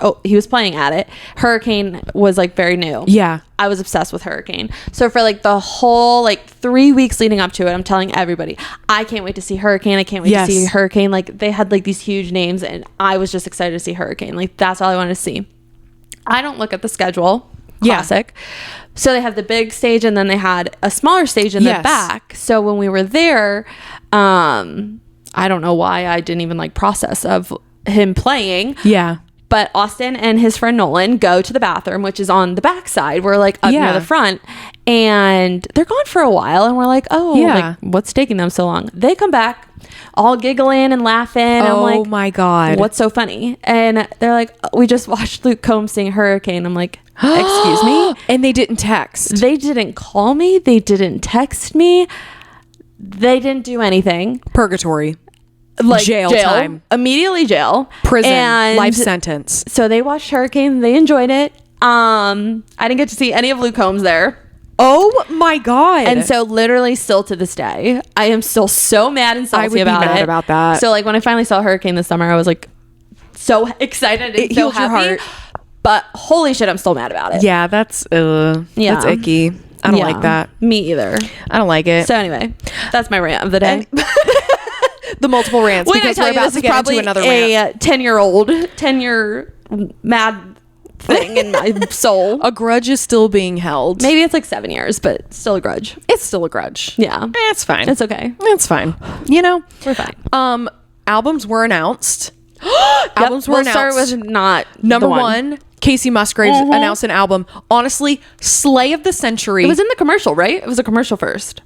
playing at it. Hurricane was like very new. Yeah. I was obsessed with Hurricane. So for like the whole like 3 weeks leading up to it, I'm telling everybody, I can't wait to see Hurricane. I can't wait to see Hurricane. Like they had like these huge names, and I was just excited to see Hurricane. Like that's all I wanted to see. I don't look at the schedule. Classic. Yeah. So they have the big stage, and then they had a smaller stage in the back. So when we were there, I don't know why I didn't even like process of him playing. Yeah. But Austin and his friend Nolan go to the bathroom, which is on the back side. We're like up near the front, and they're gone for a while, and we're like, oh, like, what's taking them so long? They come back all giggling and laughing. Oh, I'm like, my God. what's so funny? And they're like, we just watched Luke Combs sing Hurricane. I'm like, excuse me? And they didn't text. They didn't call me. They didn't text me. They didn't do anything. Purgatory. Like jail time. Immediately jail. Prison. And life sentence. so they watched Hurricane. They enjoyed it. I didn't get to see any of Luke Combs there. Oh my God. And so literally still to this day, I am still so mad and salty I would be about mad it. about that. So like when I finally saw Hurricane this summer, I was like so excited and It so healed your happy. heart. But holy shit, I'm still mad about it. Yeah, that's icky. I don't like that. Me either. I don't like it. So anyway, that's my rant of the day. The multiple rants, When I because tell we're you about this to is get probably into another rant. a 10-year mad thing in my soul. A grudge is still being held. Maybe it's like 7 years, but still a grudge. It's still a grudge. Yeah. It's fine. It's okay. It's fine. You know, We're fine. albums were announced. Albums were we'll start announced. with not Number the one, Casey Musgraves announced an album. Honestly, Slay of the Century. It was in the commercial, right? It was a commercial first.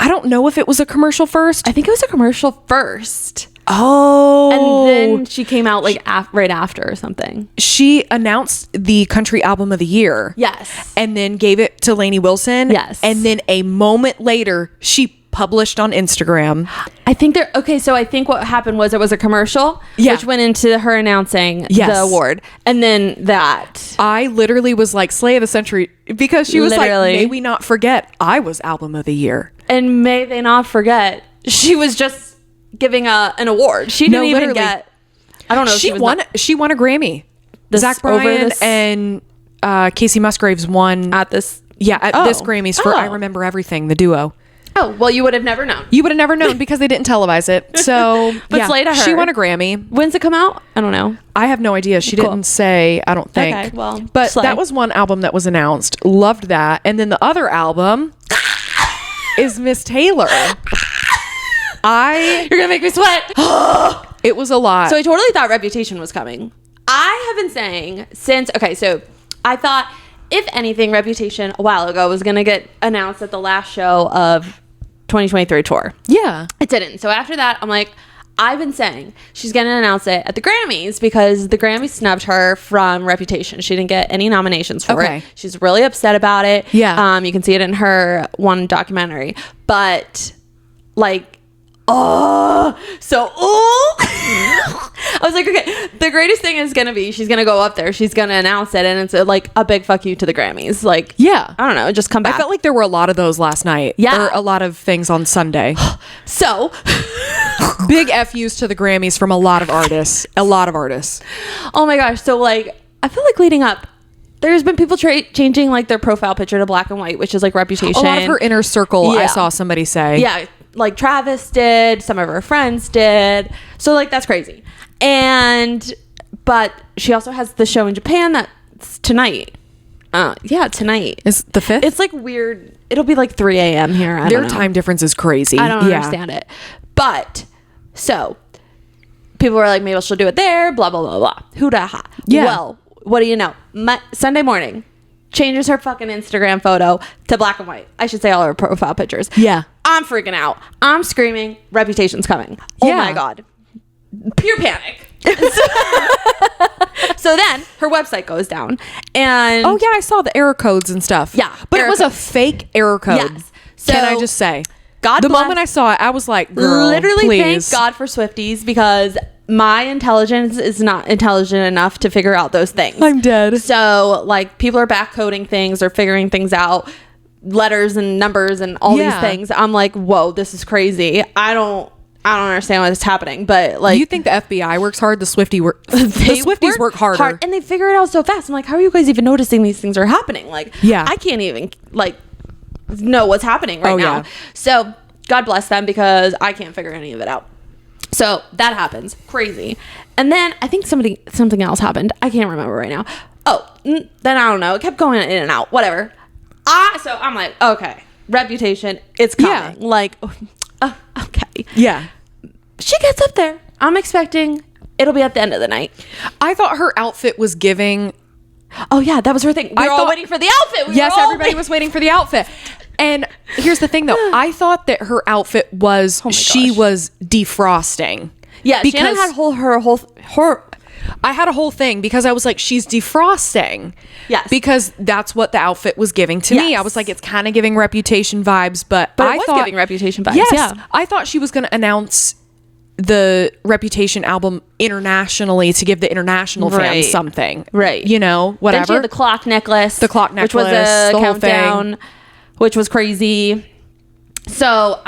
I don't know if it was a commercial first. I think it was a commercial first. Oh. And then she came out like right after or something. She announced the country album of the year. Yes. And then gave it to Lainey Wilson. Yes. And then a moment later, she published on Instagram. I think so I think what happened was it was a commercial, which went into her announcing the award. And then that. I literally was like, Slay of the Century, because she was like, may we not forget, I was album of the year. And may they not forget, she was just giving an award. She didn't even get, I don't know. She won a Grammy. Zach Bryan and Casey Musgraves won at this. Yeah, at this Grammys for I Remember Everything, the duo. Oh, well, you would have never known. You would have never known because they didn't televise it. So, but slay to her. She won a Grammy. When's it come out? I don't know. I have no idea. She didn't say, I don't think. Okay, well, but slay. that was one album that was announced. Loved that. And then the other album is Miss Taylor. You're going to make me sweat. It was a lot. So I totally thought Reputation was coming. I have been saying since, okay, so I thought if anything, Reputation a while ago was going to get announced at the last show of 2023 tour. Yeah. It didn't. So after that, I'm like, I've been saying she's going to announce it at the Grammys because the Grammys snubbed her from Reputation. She didn't get any nominations for it. She's really upset about it. Yeah. You can see it in her one documentary. But like, I was like, okay, the greatest thing is gonna be she's gonna go up there, she's gonna announce it, and it's like a big fuck you to the Grammys. Like, yeah, I don't know, just come back. I felt like there were a lot of those last night. Yeah, or a lot of things on Sunday. So big FUs to the Grammys from a lot of artists. Oh my gosh. So like, I feel like leading up, there's been people changing like their profile picture to black and white, which is like Reputation. A lot of her inner circle, I saw somebody say. Yeah, like Travis did, some of her friends did. So like that's crazy. But she also has the show in Japan that's tonight. Tonight. Is the 5th? It's like weird. It'll be like 3 a.m. here. Their time difference is crazy. I don't understand it. But so people were like, maybe she'll do it there, blah, blah, blah, blah. Hoo-da-ha. Yeah. Well, what do you know? Sunday morning, changes her fucking Instagram photo to black and white. I should say all her profile pictures. Yeah. I'm freaking out. I'm screaming, Reputation's coming. Oh my God. Pure panic. So then her website goes down. And oh, yeah, I saw the error codes and stuff. Yeah. But it was a fake error code. Yes. So can I just say? God the bless. moment I saw it, I was like, girl, literally please. thank God for Swifties, because my intelligence is not intelligent enough to figure out those things. I'm dead. So like people are backcoding things or figuring things out, letters and numbers and all these things. I'm like, whoa, this is crazy. I don't understand what's happening. But like, you think the FBI works hard? The Swifties work harder. and they figure it out so fast. I'm like, how are you guys even noticing these things are happening? Like, I can't even like know what's happening right now. So God bless them, because I can't figure any of it out. So that happens. Crazy. And then I think something else happened. I can't remember right now. Oh, then I don't know. It kept going in and out. Whatever. So I'm like, okay, Reputation, it's coming. Like, okay. Yeah. She gets up there. I'm expecting it'll be at the end of the night. I thought her outfit was giving. Oh yeah, that was her thing. We were all waiting for the outfit. Everybody was waiting for the outfit. And here's the thing, though. I thought that her outfit was she was defrosting. Yeah, because Shannon had her. I had a whole thing because I was like, she's defrosting. Yes. Because that's what the outfit was giving to me. I was like, it's kind of giving Reputation vibes, but I was giving Reputation vibes. Yes. Yeah. I thought she was going to announce the Reputation album internationally to give the international fans something. Right. You know, whatever. Then she had the clock necklace. Which was a the countdown, which was crazy. So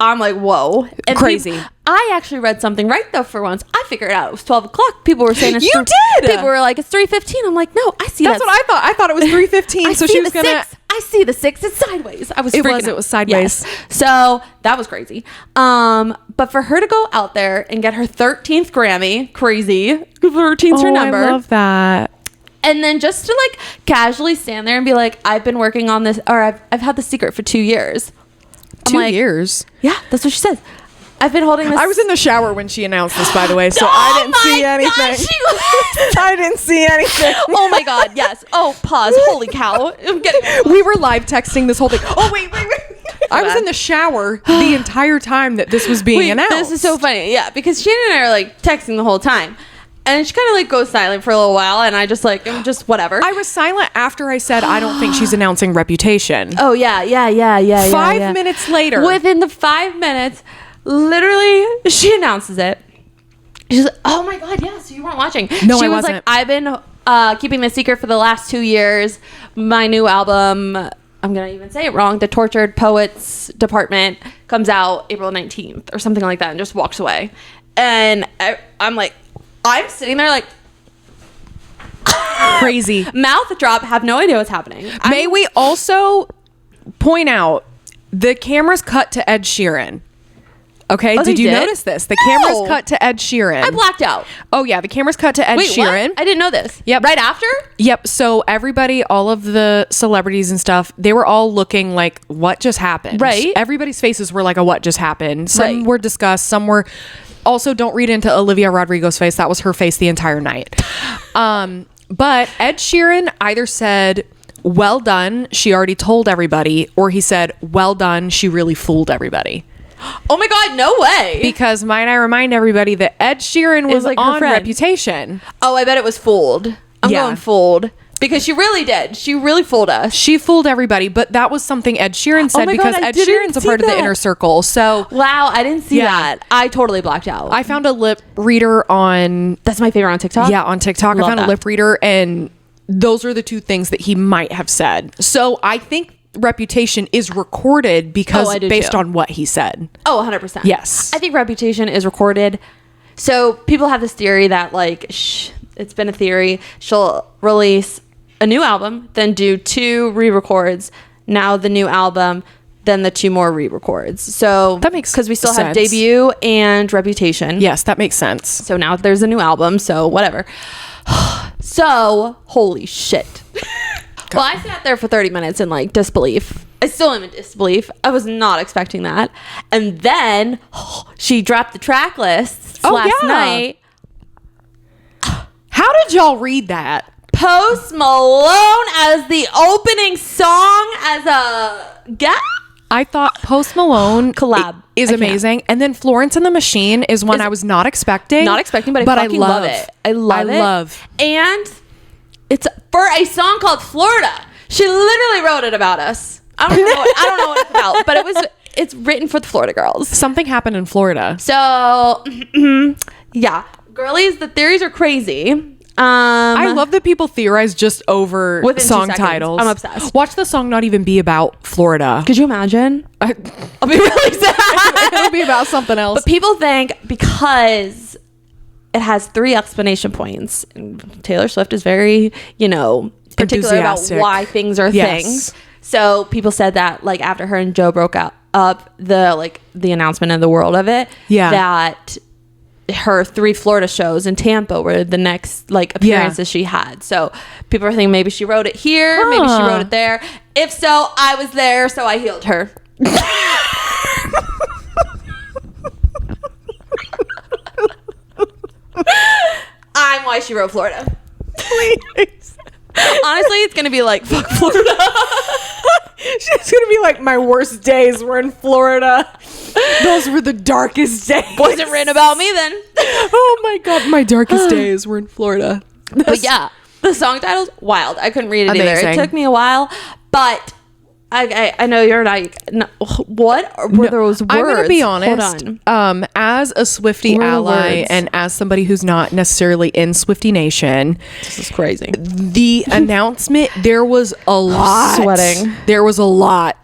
I'm like, whoa. And crazy. I actually read something right though for once. I figured it out. It was 12 o'clock. People were saying it's You did! People were like, it's 3:15. I'm like, no, I see That's what I thought. I thought it was 3:15. So she was going to. I see the 6. It's sideways. I was freaking out. It was sideways. Yes. So that was crazy. But for her to go out there and get her 13th Grammy, crazy. 13's her number. I love that. And then just to like casually stand there and be like, I've been working on this, or I've had the secret for 2 years. 2 years? Yeah, that's what she says. I've been holding this. I was in the shower when she announced this, by the way, so I didn't see anything. I didn't see anything. Oh my God, yes. Oh, pause. Holy cow. I'm getting. We were live texting this whole thing. Oh, wait. I was in the shower the entire time that this was being announced. This is so funny. Yeah, because Shannon and I are like texting the whole time. And she kind of like goes silent for a little while, and I just like, I'm just whatever. I was silent after I said, I don't think she's announcing Reputation. Oh, yeah. 5 minutes later. Within the 5 minutes, literally, she announces it. She's like, oh my God, yeah, so you weren't watching. No, she I was wasn't. like, I've been keeping the secret for the last 2 years. My new album, I'm going to even say it wrong, The Tortured Poets Department, comes out April 19th or something like that, and just walks away. And I'm like, I'm sitting there like crazy. Mouth drop, have no idea what's happening. May we also point out the camera's cut to Ed Sheeran. Okay, did you notice this? The camera's cut to Ed Sheeran. I blacked out. Oh yeah, the camera's cut to Ed Sheeran. What? I didn't know this. Yep. Right after? Yep. So everybody, all of the celebrities and stuff, they were all looking like, what just happened? Right. Everybody's faces were like a what just happened. Some were disgust, some were... Also, don't read into Olivia Rodrigo's face. That was her face the entire night. But Ed Sheeran either said, well done, she already told everybody, or he said, well done, she really fooled everybody. Oh my God, no way. Because might I remind everybody that Ed Sheeran was like on Reputation. Oh, I bet it was fooled. I'm going fooled. Because she really did. She really fooled us. She fooled everybody, but that was something Ed Sheeran said because Ed Sheeran's a part of the inner circle. So wow, I didn't see that. I totally blacked out. I found a lip reader on... That's my favorite on TikTok? Yeah, on TikTok. I found a lip reader, and those are the two things that he might have said. So I think Reputation is recorded because based on what he said. Oh, 100%. Yes. I think Reputation is recorded. So people have this theory that like, it's been a theory. She'll release a new album, then do 2 re-records, now the new album, then the 2 more re-records. So that makes because we still have sense. Debut and Reputation. Yes, that makes sense. So now there's a new album, so whatever. So holy shit. Well, I sat there for 30 minutes in like disbelief. I still am in disbelief. I was not expecting that. And then she dropped the track lists last night. How did y'all read that? Post Malone as the opening song as a guest. I thought Post Malone collab is amazing, and then Florence and the Machine is one I was not expecting. Not expecting, but I fucking love it. I love it. And it's for a song called Florida. She literally wrote it about us. I don't know what it's about, but it's written for the Florida girls. Something happened in Florida. So yeah, girlies, the theories are crazy. I love that people theorize just over within song 2 seconds. titles. I'm obsessed. Watch the song not even be about Florida. Could you imagine? I'll be really sad. It'll be about something else. But people think because it has 3 explanation points, and Taylor Swift is very, particular about why things are things. So people said that like after her and Joe broke up the announcement in the world of it, that her 3 Florida shows in Tampa were the next appearances she had. So people are thinking maybe she wrote it here, maybe she wrote it there. If so, I was there, so I healed her. I'm why she wrote Florida. Please. Honestly, it's gonna be like fuck Florida. She's gonna be like, my worst days were in Florida. Those were the darkest days. Wasn't written about me then. Oh my god, my darkest days were in Florida. But yeah, the song title's wild. I couldn't read it Amazing. either. It took me a while, but I know you're not. What were those words? I'm gonna be honest. Hold on. As a Swiftie ally and as somebody who's not necessarily in Swiftie Nation, This is crazy. the announcement, there was a lot. Sweating. There was a lot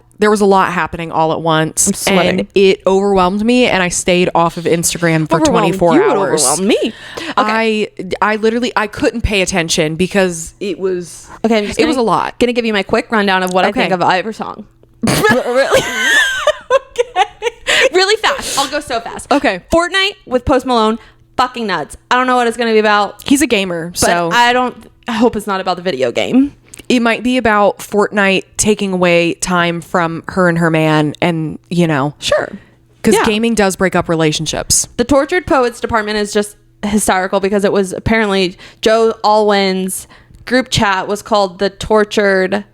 happening all at once, I'm sweating. and it overwhelmed me, and I stayed off of Instagram for 24 you hours. Overwhelmed me. Okay. I literally couldn't pay attention because it was It was a lot. Gonna give you my quick rundown of what I think of either song. Really? Okay. Really fast. I'll go so fast. Okay. Fortnite with Post Malone, fucking nuts. I don't know what it's gonna be about. He's a gamer, But so I hope it's not about the video game. it might be about Fortnite taking away time from her and her man, and Sure. because gaming does break up relationships. The Tortured Poets department is just hysterical because it was apparently Joe Alwyn's group chat was called the Tortured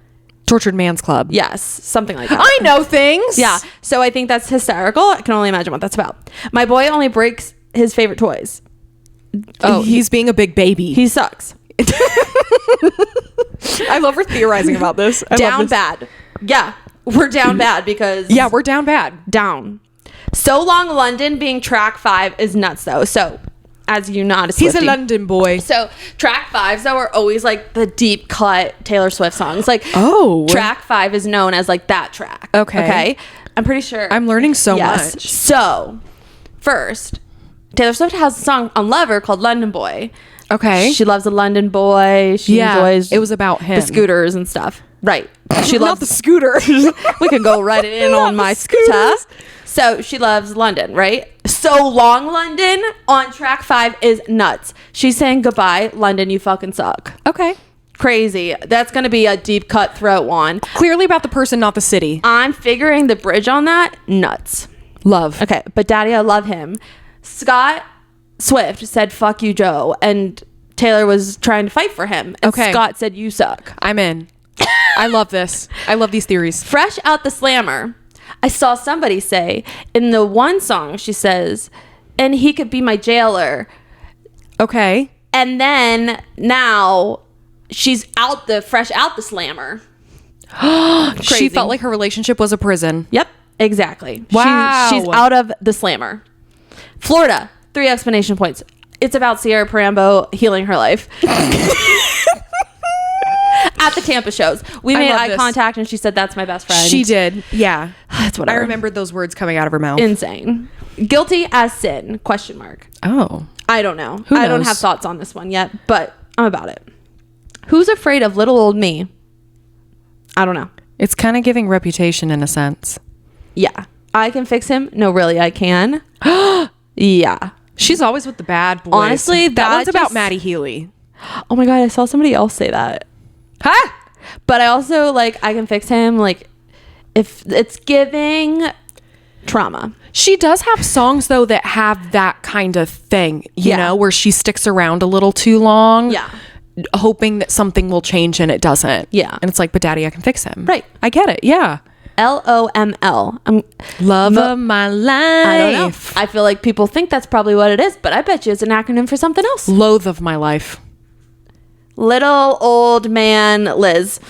Man's Club. Yes, something like that. I know things. Yeah. So I think that's hysterical. I can only imagine what that's about. My boy only breaks his favorite toys. Oh, he's being a big baby. He sucks. I love her theorizing about this. Down bad. Yeah. We're down bad because Yeah, we're down bad. down. So Long London being track 5 is nuts though. So as you not a Swiftie. He's a London boy. So track 5s though are always like the deep cut Taylor Swift songs. Like track 5 is known as like that track. Okay. I'm pretty sure. I'm learning so much. So first, Taylor Swift has a song on Lover called London Boy. Okay. She loves a London boy. She enjoys it was about him. the scooters and stuff. Right. She Not loves the scooter. we can go right in on my scooter. So she loves London, right? So Long London on track 5 is nuts. She's saying goodbye, London, you fucking suck. Okay. Crazy. That's going to be a deep cutthroat one. Clearly about the person, not the city. I'm figuring the bridge on that, nuts. Love. Okay, but Daddy, I love him. Scott Swift said, fuck you, Joe. And Taylor was trying to fight for him. And Scott said, you suck. I'm in. I love this. I love these theories. Fresh out the slammer. I saw somebody say in the one song, she says, and he could be my jailer. Okay. And then now she's fresh out the slammer. She felt like her relationship was a prison. Yep, exactly. Wow. She's out of the slammer. Florida, 3 explanation points. It's about Sierra Parambo healing her life. At the Tampa shows. We made eye contact and she said, that's my best friend. She did. Yeah. That's what I remembered those words coming out of her mouth. Insane. Guilty as sin, question mark. Oh. I don't know. Who I don't knows? have thoughts on this one yet, but I'm about it. Who's afraid of little old me? I don't know. It's kind of giving Reputation in a sense. Yeah. I can fix him. No, really, I can. Yeah. She's always with the bad boys. Honestly, that one's about just- Maddie Healy. Oh my God, I saw somebody else say that. Huh? But I also, like, I can fix him. Like, if it's giving trauma. She does have songs, though, that have that kind of thing, you know, where she sticks around a little too long. Yeah. Hoping that something will change and it doesn't. Yeah. And it's like, but daddy, I can fix him. Right. I get it. Yeah. LOML. Love of my life. I don't know. I feel like people think that's probably what it is, but I bet you it's an acronym for something else. Loathe of my life. Little old man Liz.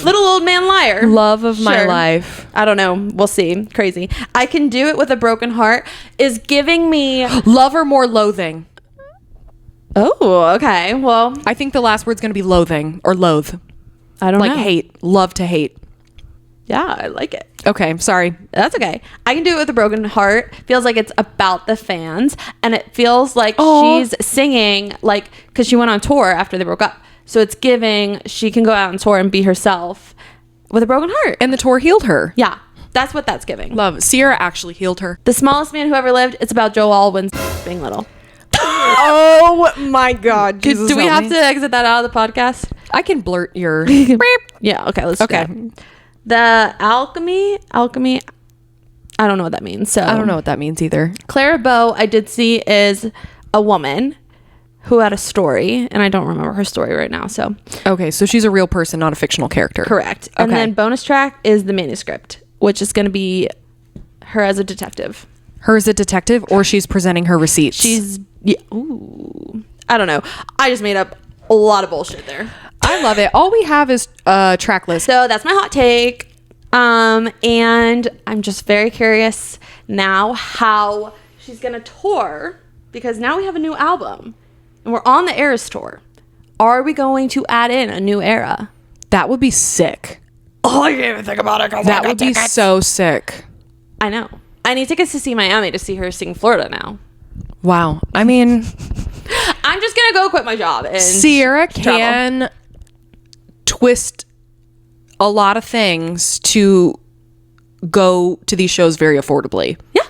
Little old man liar. Love of my Sure. life. I don't know. We'll see. Crazy. I can do it with a broken heart is giving me. Love or more loathing. Oh, okay. Well, I think the last word's going to be loathing or loathe. I don't Like know. hate. Love to hate. Yeah, I like it. Okay. Sorry. That's okay. I can do it with a broken heart. Feels like it's about the fans, and it feels like she's singing like because she went on tour after they broke up. So it's giving she can go out on tour and be herself with a broken heart. And the tour healed her. Yeah, that's what that's giving. Love. Sierra actually healed her. The smallest man who ever lived. It's about Joe Alwyn's being little. Oh my God. Jesus, Do we help have me. to exit that out of the podcast? I can blurt your. Yeah. Okay. Let's. Okay. Do that. The alchemy. I don't know what that means. So I don't know what that means either. Clara Bow, I did see, is a woman who had a story, and I don't remember her story right now. So Okay. So she's a real person, not a fictional character. correct. And Okay. then bonus track is the manuscript, which is going to be her as a detective. Her as a detective, or she's presenting her receipts. She's ooh, I don't know. I just made up a lot of bullshit there. I love it. All we have is a track list. So that's my hot take. And I'm just very curious now how she's gonna tour because now we have a new album and we're on the Eras tour. Are we going to add in a new era? That would be sick. Oh, I can't even think about it. That would be so sick. I know. I need tickets to see Miami to see her sing Florida now. Wow. I mean, I'm just gonna go quit my job and Sierra travel. can twist a lot of things to go to these shows very affordably. Yeah,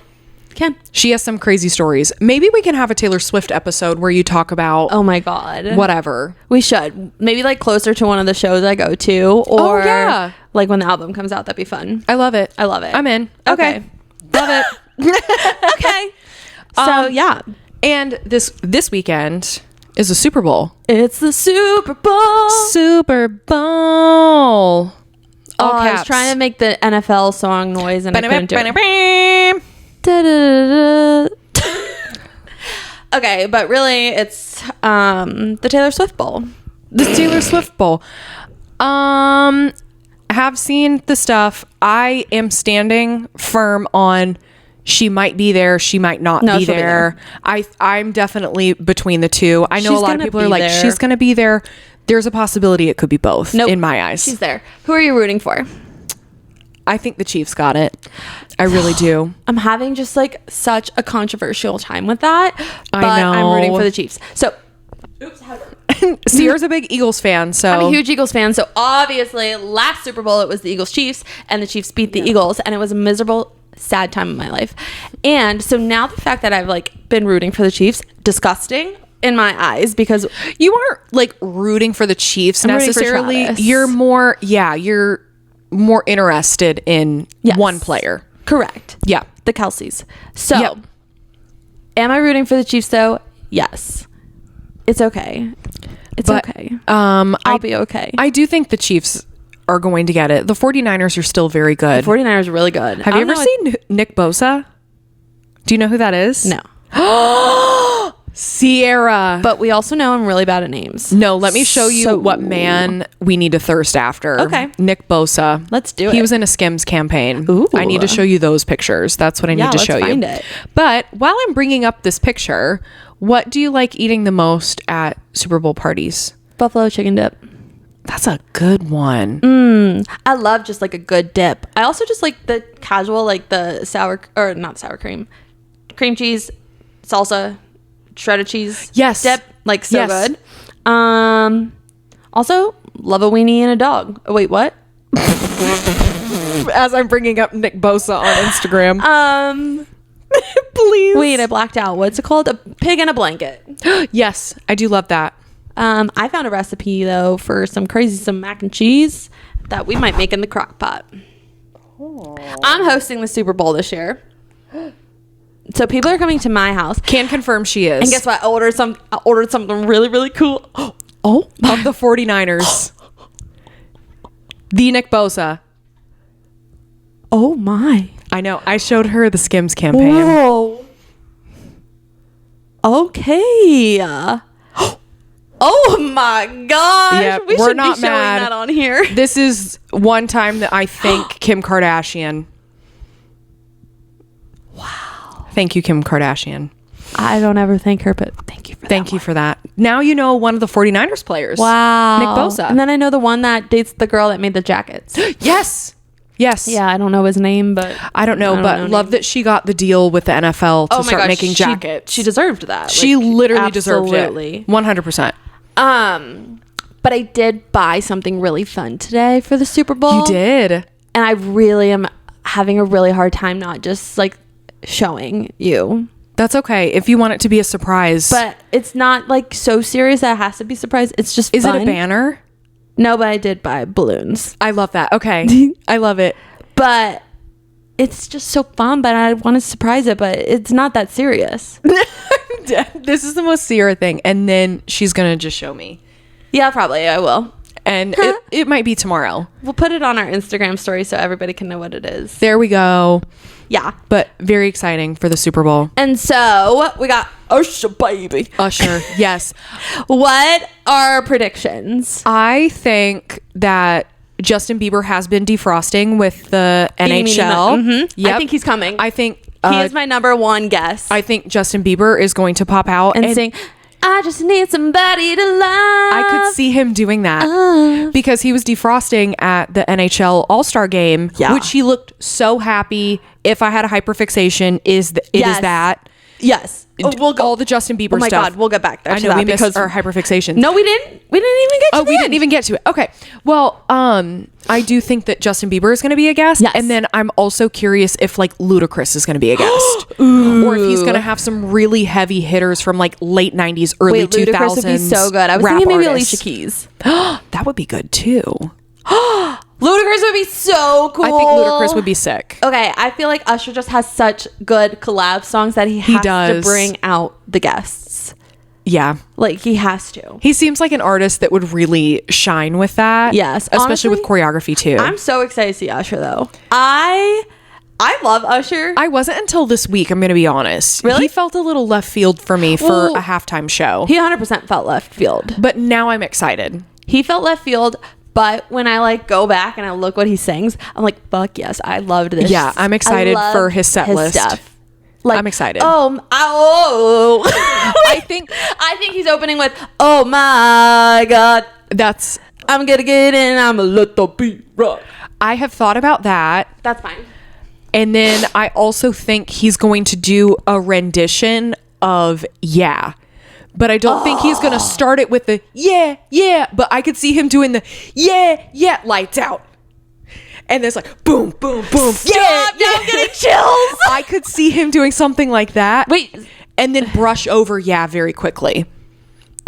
can. She has some crazy stories. Maybe we can have a Taylor Swift episode where you talk about Oh my God. whatever. We should. Maybe like closer to one of the shows I go to or yeah. like when the album comes out. That'd be fun. I love it. I love it. I'm in. Okay. Love it. Okay. So yeah. And this weekend is a Super Bowl. It's the Super Bowl. Super Bowl. All I was caps. trying to make the NFL song noise and I couldn't do it. Okay, but really it's the Taylor Swift Bowl. The Taylor Swift Bowl. Have seen the stuff. I am standing firm on she might be there, she might not No, be she'll be there. I'm definitely between the two. I know She's a lot of gonna people are be like, there. she's gonna be there. There's a possibility it could be both Nope. in my eyes. She's there. Who are you rooting for? I think the Chiefs got it. I really do. I'm having just like such a controversial time with that. But I know. I'm rooting for the Chiefs. So oops, had a burp. Sierra's a big Eagles fan, so I'm a huge Eagles fan. So obviously last Super Bowl it was the Eagles Chiefs and the Chiefs beat the Eagles and it was a miserable sad time in my life. And so now the fact that I've like been rooting for the Chiefs, disgusting in my eyes because you aren't like rooting for the Chiefs I'm rooting for necessarily. Travis. You're more interested in Yes. one player. correct. Yeah. The Kelseys. So Yep. am I rooting for the Chiefs though? Yes. It's okay. It's But, okay. I'll I'll be okay. I do think the Chiefs are going to get it. The 49ers are still very good. 49ers are really good. Have you ever seen Nick Bosa? Do you know who that is? No. Sierra. But we also know I'm really bad at names. No, let me show you So- what man we need to thirst after. Okay. Nick Bosa. Let's do He it. was in a Skims campaign. Ooh. I need to show you those pictures. That's what I need Yeah, to let's show find you. it. But while I'm bringing up this picture, what do you like eating the most at Super Bowl parties? Buffalo chicken dip. That's a good one. I love just like a good dip. I also just like the casual, like the sour or not sour cream cheese, salsa shredded cheese Yes. dip. Like, so Yes. good. Also, love a weenie and a dog. Oh, wait, what? As I'm bringing up Nick Bosa on Instagram. Please. Wait, I blacked out. What's it called? A pig in a blanket. Yes, I do love that. I found a recipe though for some mac and cheese that we might make in the crock pot. I'm hosting the Super Bowl this year. So people are coming to my house. Can confirm she is. And guess what? I ordered something really, really cool. Oh, Of the 49ers. The Nick Bosa. oh my. I know. I showed her the Skims campaign. Whoa. Okay. Oh my gosh. Yep, we we're should not be showing mad. that on here. This is one time that I thank Kim Kardashian. Wow. Thank you, Kim Kardashian. I don't ever thank her, but thank you for that. Thank you for that. Now you know one of the 49ers players. Wow. Nick Bosa. And then I know the one that dates the girl that made the jackets. Yes. Yes. Yeah, I don't know his name, but I don't know, but love that she got the deal with the NFL to start making jackets. She deserved that. She Like, literally deserved absolutely. it. 100%. But I did buy something really fun today for the Super Bowl. You did. And I really am having a really hard time not just like showing you. That's okay. If you want it to be a surprise. But it's not like so serious that it has to be surprised. It's just Is fun. it a banner? No, but I did buy balloons. I love that. Okay. I love it. But it's just so fun, but I want to surprise it, but it's not that serious. This is the most Sierra thing. And then she's going to just show me. Yeah, probably I will. And it might be tomorrow. We'll put it on our Instagram story so everybody can know what it is. There we go. Yeah. But very exciting for the Super Bowl. And so we got Usher, baby. Usher. Yes. What are predictions? I think that Justin Bieber has been defrosting with the NHL. Mm-hmm. Yep. I think he's coming. I think he is my number one guess. I think Justin Bieber is going to pop out and sing, I just need somebody to love. I could see him doing that because he was defrosting at the NHL All-Star game, which he looked so happy. If I had a hyperfixation, it is that. Yes. We'll go all the Justin Bieber stuff. Oh my God, we'll get back there. I know we missed our hyperfixations. No, we didn't. We didn't even get to we didn't even get to it. Okay. Well, I do think that Justin Bieber is going to be a guest. Yes. And then I'm also curious if like Ludacris is going to be a guest. Or if he's going to have some really heavy hitters from like late 90s, early 2000s. Ludacris would be so good. I was thinking maybe Alicia Keys. That would be good too. Ludacris would be so cool. I think Ludacris would be sick. Okay, I feel like Usher just has such good collab songs that he has to bring out the guests. Yeah. Like, he has to. He seems like an artist that would really shine with that. Yes. Especially Honestly, with choreography too. I'm so excited to see Usher though. I love Usher. I wasn't until this week, I'm going to be honest. Really? He felt a little left field for me for a halftime show. He 100% felt left field. But now I'm excited. He felt left field. But when I like go back and I look what he sings, I'm like, fuck yes, I loved this. Yeah, I'm excited for his set list. Stuff. Like, I'm excited. I think he's opening with, oh my God, I'm gonna get in, I'm a little beat rock. I have thought about that. That's fine. And then I also think he's going to do a rendition of Yeah. But I don't think he's going to start it with the yeah. But I could see him doing the yeah, lights out. And there's like boom, boom, boom. Stop, now I'm getting chills. I could see him doing something like that. Wait. And then brush over yeah very quickly.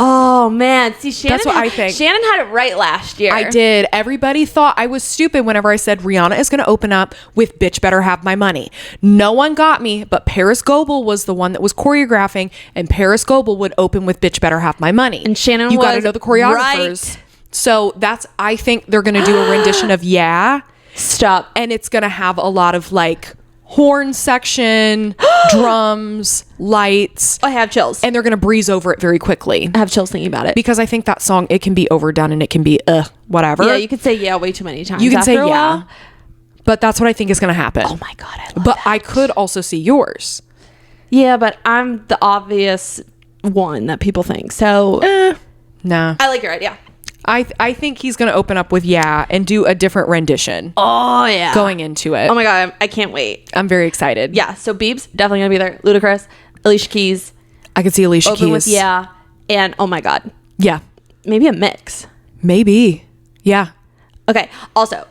Oh man, see, Shannon. That's what I think. Shannon had it right last year. I did. Everybody thought I was stupid whenever I said Rihanna is going to open up with Bitch Better Have My Money. No one got me, but Paris Goebel was the one that was choreographing, and Paris Goebel would open with Bitch Better Have My Money. And Shannon, you got to know the choreographers. Right. So I think they're going to do a rendition of Yeah. Stop. And it's going to have a lot of like horn section, drums, lights. I have chills. And they're going to breeze over it very quickly. I have chills thinking about it. Because I think that song, it can be overdone and it can be whatever. Yeah, you could say yeah way too many times. You can say a yeah. while. But that's what I think is going to happen. Oh my God, I love But that. I could also see yours. Yeah, but I'm the obvious one that people think. So Nah. I like your idea. I think he's going to open up with yeah and do a different rendition Oh yeah. going into it. Oh my God, I can't wait. I'm very excited. Yeah, so Biebs definitely gonna be there. Ludacris, Alicia Keys. I could see Alicia open with Keys. Yeah, and oh my God, Yeah. maybe a mix. Maybe. Yeah. Okay. Also,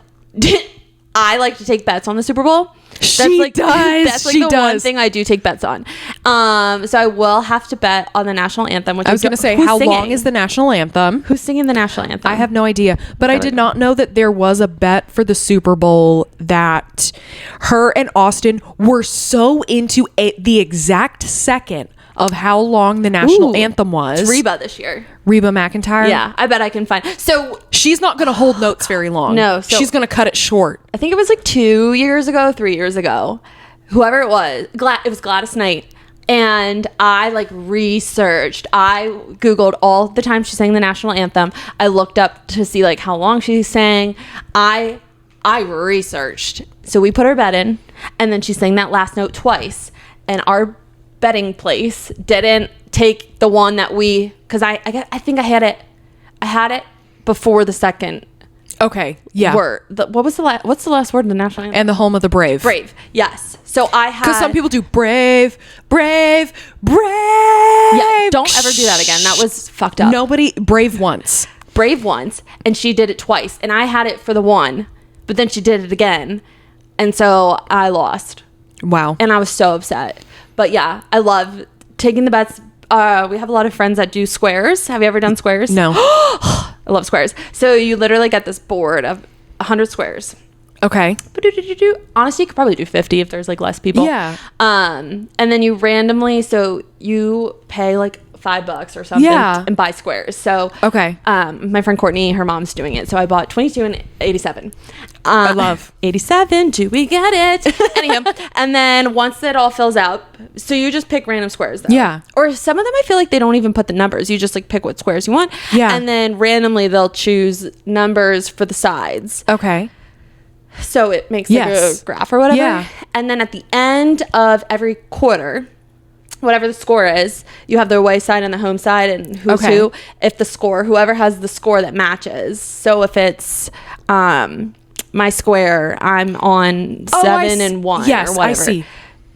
I like to take bets on the Super Bowl. She does. That's like She the one does. thing I do take bets on. So I will have to bet on the national anthem. Which I was going to say, how long is the national anthem? Who's singing the national anthem? I have no idea, but I did not know that there was a bet for the Super Bowl that her and Austin were so into the exact second of how long the national anthem was. It's Reba this year. Reba McEntire. Yeah, I bet I can find. So she's not going to hold notes very long. No, so she's going to cut it short. I think it was like 2 years ago, 3 years ago, whoever it was, it was Gladys Knight. And I like researched. I Googled all the time she sang the national anthem. I looked up to see like how long she sang. I researched. So we put her bet in, and then she sang that last note twice. And our betting place didn't take the one that because I think I had it before the second Okay. Yeah. word. What's the last word in the national anthem? And the home of the brave. Brave. Yes. So I had, Because some people do brave, brave, brave. yeah, don't ever do that again. That was fucked up. Nobody brave once. Brave once, and she did it twice, and I had it for the one, but then she did it again, and so I lost, Wow. and I was so upset. But yeah, I love taking the bets. We have a lot of friends that do squares. Have you ever done squares? No. I love squares. So you literally get this board of 100 squares. Okay. Honestly, you could probably do 50 if there's like less people. Yeah. And then you randomly, so you pay like $5 or something and buy squares. So Okay. my friend Courtney, her mom's doing it. So I bought 22 and 87. I love 87. Do we get it? Anyhow, and then once it all fills out, so you just pick random squares though. Yeah. Or some of them I feel like they don't even put the numbers. You just like pick what squares you want. Yeah. And then randomly they'll choose numbers for the sides. Okay. So it makes like a graph or whatever. Yeah. And then at the end of every quarter, whatever the score is, you have the away side and the home side and who's who. If the score, whoever has the score that matches. So if it's my square, I'm on 7 and 1 yes, or whatever. I see.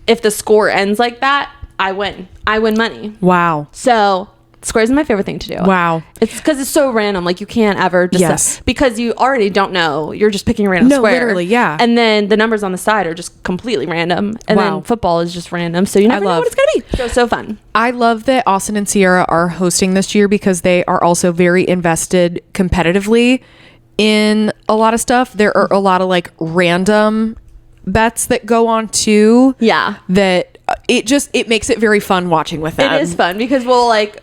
If the score ends like that, I win. I win money. Wow. So squares is my favorite thing to do. Wow. It's because it's so random. Like you can't ever decide. Yes. Because you already don't know. You're just picking a random square. Literally, yeah. And then the numbers on the side are just completely random. And then football is just random. So you never know what it's going to be. So fun. I love that Austin and Sierra are hosting this year because they are also very invested competitively in a lot of stuff. There are a lot of like random bets that go on too. Yeah. That it makes it very fun watching with them. It is fun because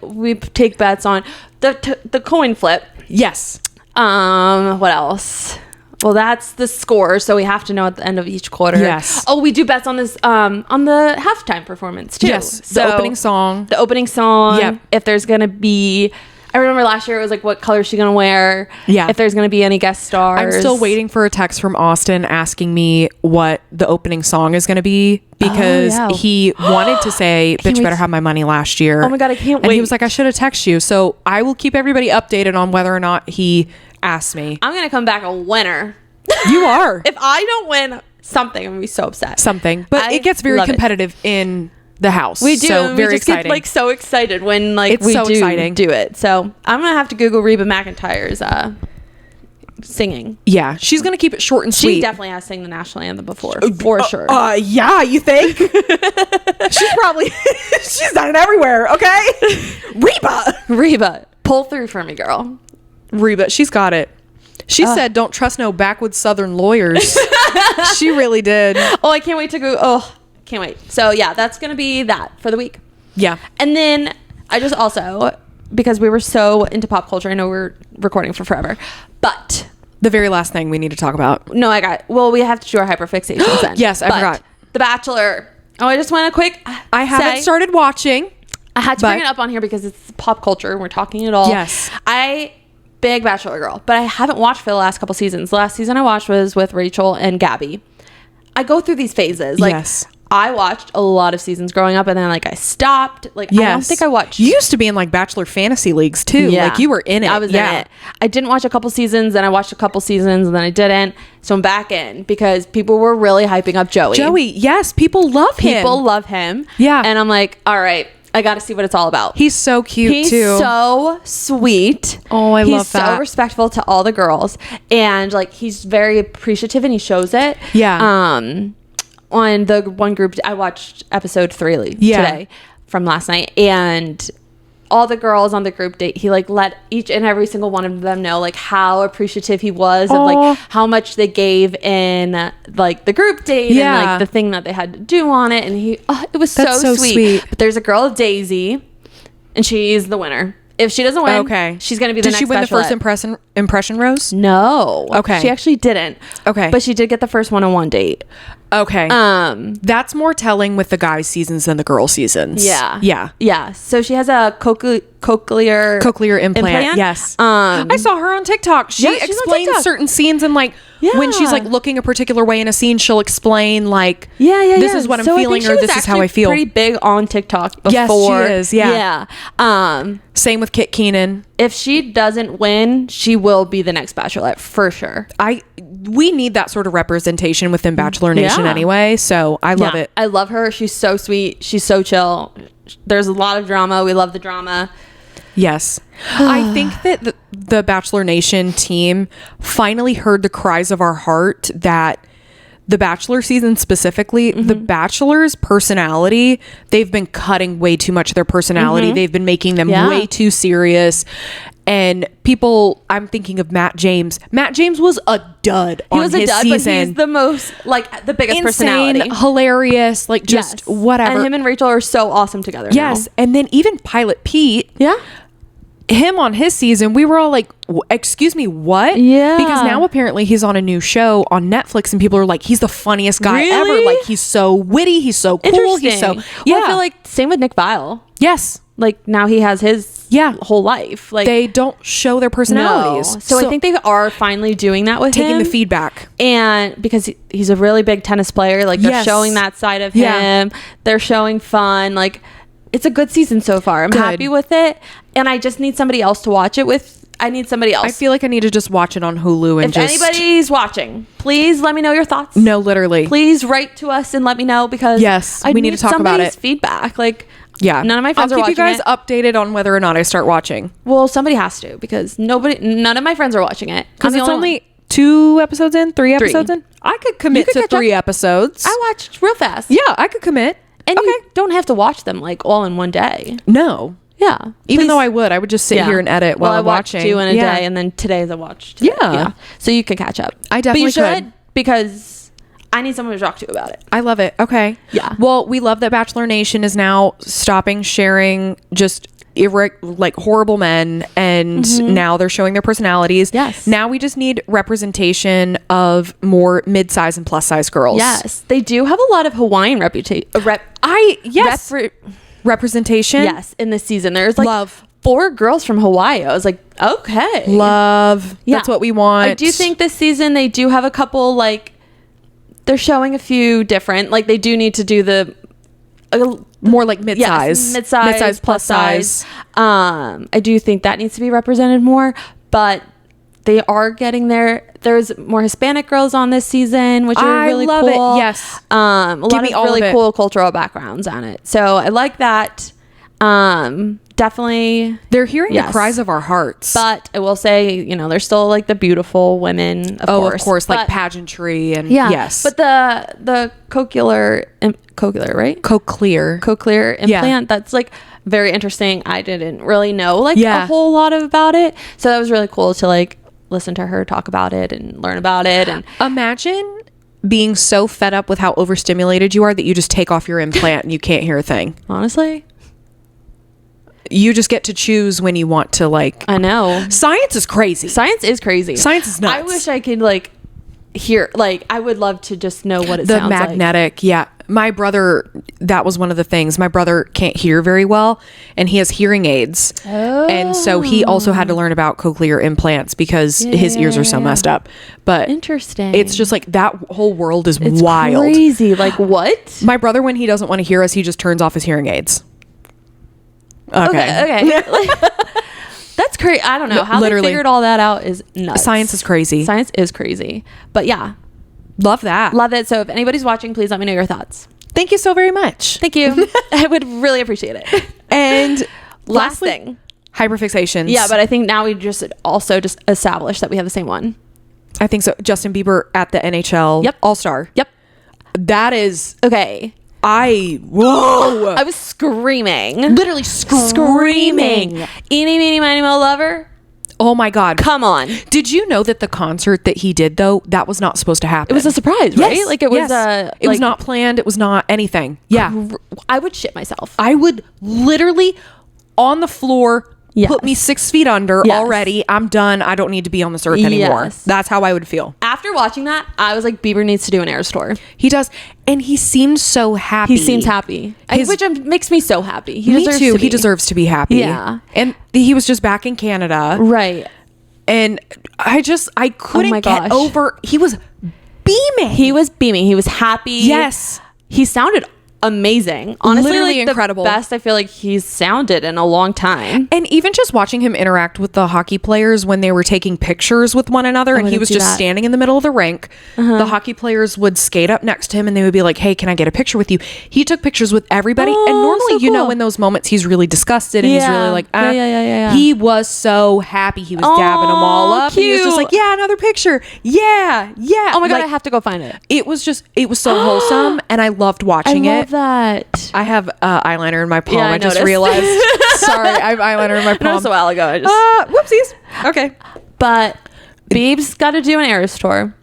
we take bets on the coin flip. Yes. What else? Well, that's the score, so we have to know at the end of each quarter. Yes. Oh, we do bets on this on the halftime performance too. Yes. So The opening song. The opening song. Yep. If there's gonna be, I remember last year it was like, what color is she gonna wear? Yeah. If there's gonna be any guest stars. I'm still waiting for a text from Austin asking me what the opening song is going to be because he wanted to say "Bitch Better Have My Money" last year. Oh my God, I can't And wait. he was like, I should have texted you. So I will keep everybody updated on whether or not he asked me. I'm gonna come back a winner. You are. If I don't win something, I'm gonna be so upset. Something. But it gets very competitive in the house. We do. So very we just exciting. get like so excited when like It's we so do exciting. do it. So I'm gonna have to Google Reba McEntire's singing. Yeah. She's going to keep it short and sweet. She definitely has sang the national anthem before, for sure. Yeah, you think? She's probably she's done it everywhere, okay? Reba, pull through for me, girl. Reba, she's got it. She said, "Don't trust no backwoods Southern lawyers." She really did. Oh, I can't wait to go. Oh, can't wait. So yeah, that's gonna be that for the week. Yeah. And then I just also, because we were so into pop culture, I know we're recording for forever, but The very last thing we need to talk about. no, we have to do our hyperfixations then. Yes, I forgot. The Bachelor. Oh, I just want to quick. I haven't started watching. I had to bring it up on here because it's pop culture and we're talking it all. Yes. Big Bachelor girl, but I haven't watched for the last couple seasons. The last season I watched was with Rachel and Gabby. I go through these phases. Like, yes. I watched a lot of seasons growing up and then like I stopped. Like, Yes. I don't think I watched. You used to be in like Bachelor fantasy leagues too. Yeah. Like you were in it. I was in it. I didn't watch a couple seasons, then I watched a couple seasons and then I didn't. So I'm back in because people were really hyping up Joey. Joey, yes, people love him. People love him. Yeah. And I'm like, all right, I got to see what it's all about. He's so cute He's too. so sweet. Oh, I love He's that. so respectful to all the girls, and like he's very appreciative, and he shows it. Yeah. On the one group, I watched episode 3 today from last night, and all the girls on the group date, he like let each and every single one of them know like how appreciative he was of like how much they gave in like the group date and like the thing that they had to do on it, and it was so sweet. But there's a girl, Daisy, and she's the winner. If she doesn't win, she's gonna be the next. Did she win the first Bachelorette. impression rose? No. Okay. She actually didn't. Okay. But she did get the first one-on-one date. Okay. That's more telling with the guys seasons than the girl seasons. Yeah. So she has a cochlear implant. Yes. I saw her on TikTok. She explains certain scenes, and like when she's like looking a particular way in a scene, she'll explain like this is what I'm feeling, or this is how I feel. Pretty big on TikTok before. Yes, she is. Yeah. Same with Kit Keenan. If she doesn't win, she will be the next Bachelorette for sure. We need that sort of representation within Bachelor Nation anyway, so I love it. I love her. She's so sweet. She's so chill. There's a lot of drama. We love the drama. Yes. I think that the Bachelor Nation team finally heard the cries of our heart that the Bachelor season specifically, the Bachelor's personality, they've been cutting way too much of their personality. They've been making them way too serious. And people, I'm thinking of Matt James. Matt James was a dud on his season. But he's the most, like, the biggest personality. Hilarious, like just whatever. And him and Rachel are so awesome together now. And then even Pilot Pete. Him on his season, we were all like, excuse me, what? Yeah. Because now apparently he's on a new show on Netflix, and people are like, he's the funniest guy ever. Like, he's so witty. He's so cool. He's so, I feel like same with Nick Viall. Yes. Like now he has his whole life. Like they don't show their personalities. No. So I think they are finally doing that with taking him. the feedback. And because he's a really big tennis player, like they're showing that side of him. They're showing fun. Like it's a good season so far. I'm happy with it. And I just need somebody else to watch it with. I need somebody else. I feel like I need to just watch it on Hulu and if anybody's watching, please let me know your thoughts. No, literally. Please write to us and let me know because we need to talk about it. Feedback. Like none of my friends are watching. I'll keep you guys updated on whether or not I start watching. Well, somebody has to because none of my friends are watching it. Because it's only 3 episodes in. I could commit to 3 episodes. I watched real fast. Yeah, I could commit. And you don't have to watch them like all in one day. No. Yeah. Even though I would just sit here and edit while I'm watching. I watched 2 in a day, and then today's I watched. Yeah. So you can catch up. I definitely could. But you should because I need someone to talk to about it. I love it. Okay. Yeah. Well, we love that Bachelor Nation is now stopping sharing just like horrible men, and now they're showing their personalities. Yes. Now we just need representation of more mid-size and plus-size girls. Yes. They do have a lot of Hawaiian representation. Yes, in this season. There's like 4 girls from Hawaii. I was like, okay. Love. Yeah. That's what we want. I do think this season they do have a couple like they're showing a few different. Like they do need to do the more like mid-size. Mid-size, plus size. I do think that needs to be represented more, but they are getting there. There's more Hispanic girls on this season, which are really cool. I love it. Yes. A lot of really cool cultural backgrounds on it. So I like that. Definitely. They're hearing the cries of our hearts. But I will say, there's still like the beautiful women, of course. Like pageantry and yes. But the cochlear, right? Cochlear implant, that's like very interesting. I didn't really know a whole lot about it. So that was really cool to like listen to her talk about it and learn about it. And imagine being so fed up with how overstimulated you are that you just take off your implant and you can't hear a thing. Honestly, you just get to choose when you want to I know. Science is crazy. Science is nuts. I wish I could hear, I would love to just know what it sounds like. The magnetic, my brother, that was one of the things. My brother can't hear very well, and he has hearing aids. And so he also had to learn about cochlear implants because his ears are so messed up. But interesting. It's just that whole world is wild. Crazy. What? My brother, when he doesn't want to hear us, he just turns off his hearing aids. Okay. That's crazy. I don't know how they figured all that out. Is nuts. Science is crazy. But yeah, love that. Love it. So if anybody's watching, please let me know your thoughts. Thank you so very much. Thank you. I would really appreciate it. And last lastly, thing. Hyperfixations. Yeah, but I think now we just established that we have the same one. I think so. Justin Bieber at the NHL All-Star. Yep. That is... Okay. Whoa! I was screaming. Literally screaming. Eeny, meeny, miny, mo, lover. Oh my God. Come on. Did you know that the concert that he did, though, that was not supposed to happen? It was a surprise, right? Yes, Like it was it was not planned. It was not anything. Yeah. I would shit myself. I would literally on the floor Yes. put me 6 feet under Yes. already. I'm done. I don't need to be on this earth anymore. Yes. That's how I would feel. After watching that, I was like, Bieber needs to do an Eras tour. He does. And he seems so happy. He seems happy. Which makes me so happy. Me too. He deserves to be happy. Yeah. And he was just back in Canada. Right. And I couldn't get over. He was beaming. He was beaming. He was happy. Yes. He sounded amazing. Honestly, Literally like incredible. The best I feel like he's sounded in a long time. And even just watching him interact with the hockey players when they were taking pictures with one another, and he was just standing in the middle of the rink. The hockey players would skate up next to him and they would be like, hey, can I get a picture with you? He took pictures with everybody. And normally, so you know, cool. in those moments, he's really disgusted and he's really like, Yeah. He was so happy. He was dabbing them all up. Cute. And he was just like, yeah, another picture. Yeah. Oh my God, Like, I have to go find it. it was so wholesome and I loved watching I love it. that. I have eyeliner in my palm. Yeah, I just noticed. realized. Sorry, I have eyeliner in my That palm. was a while ago. I just, Whoopsies. Okay. but Bieb's got to do an Eras tour.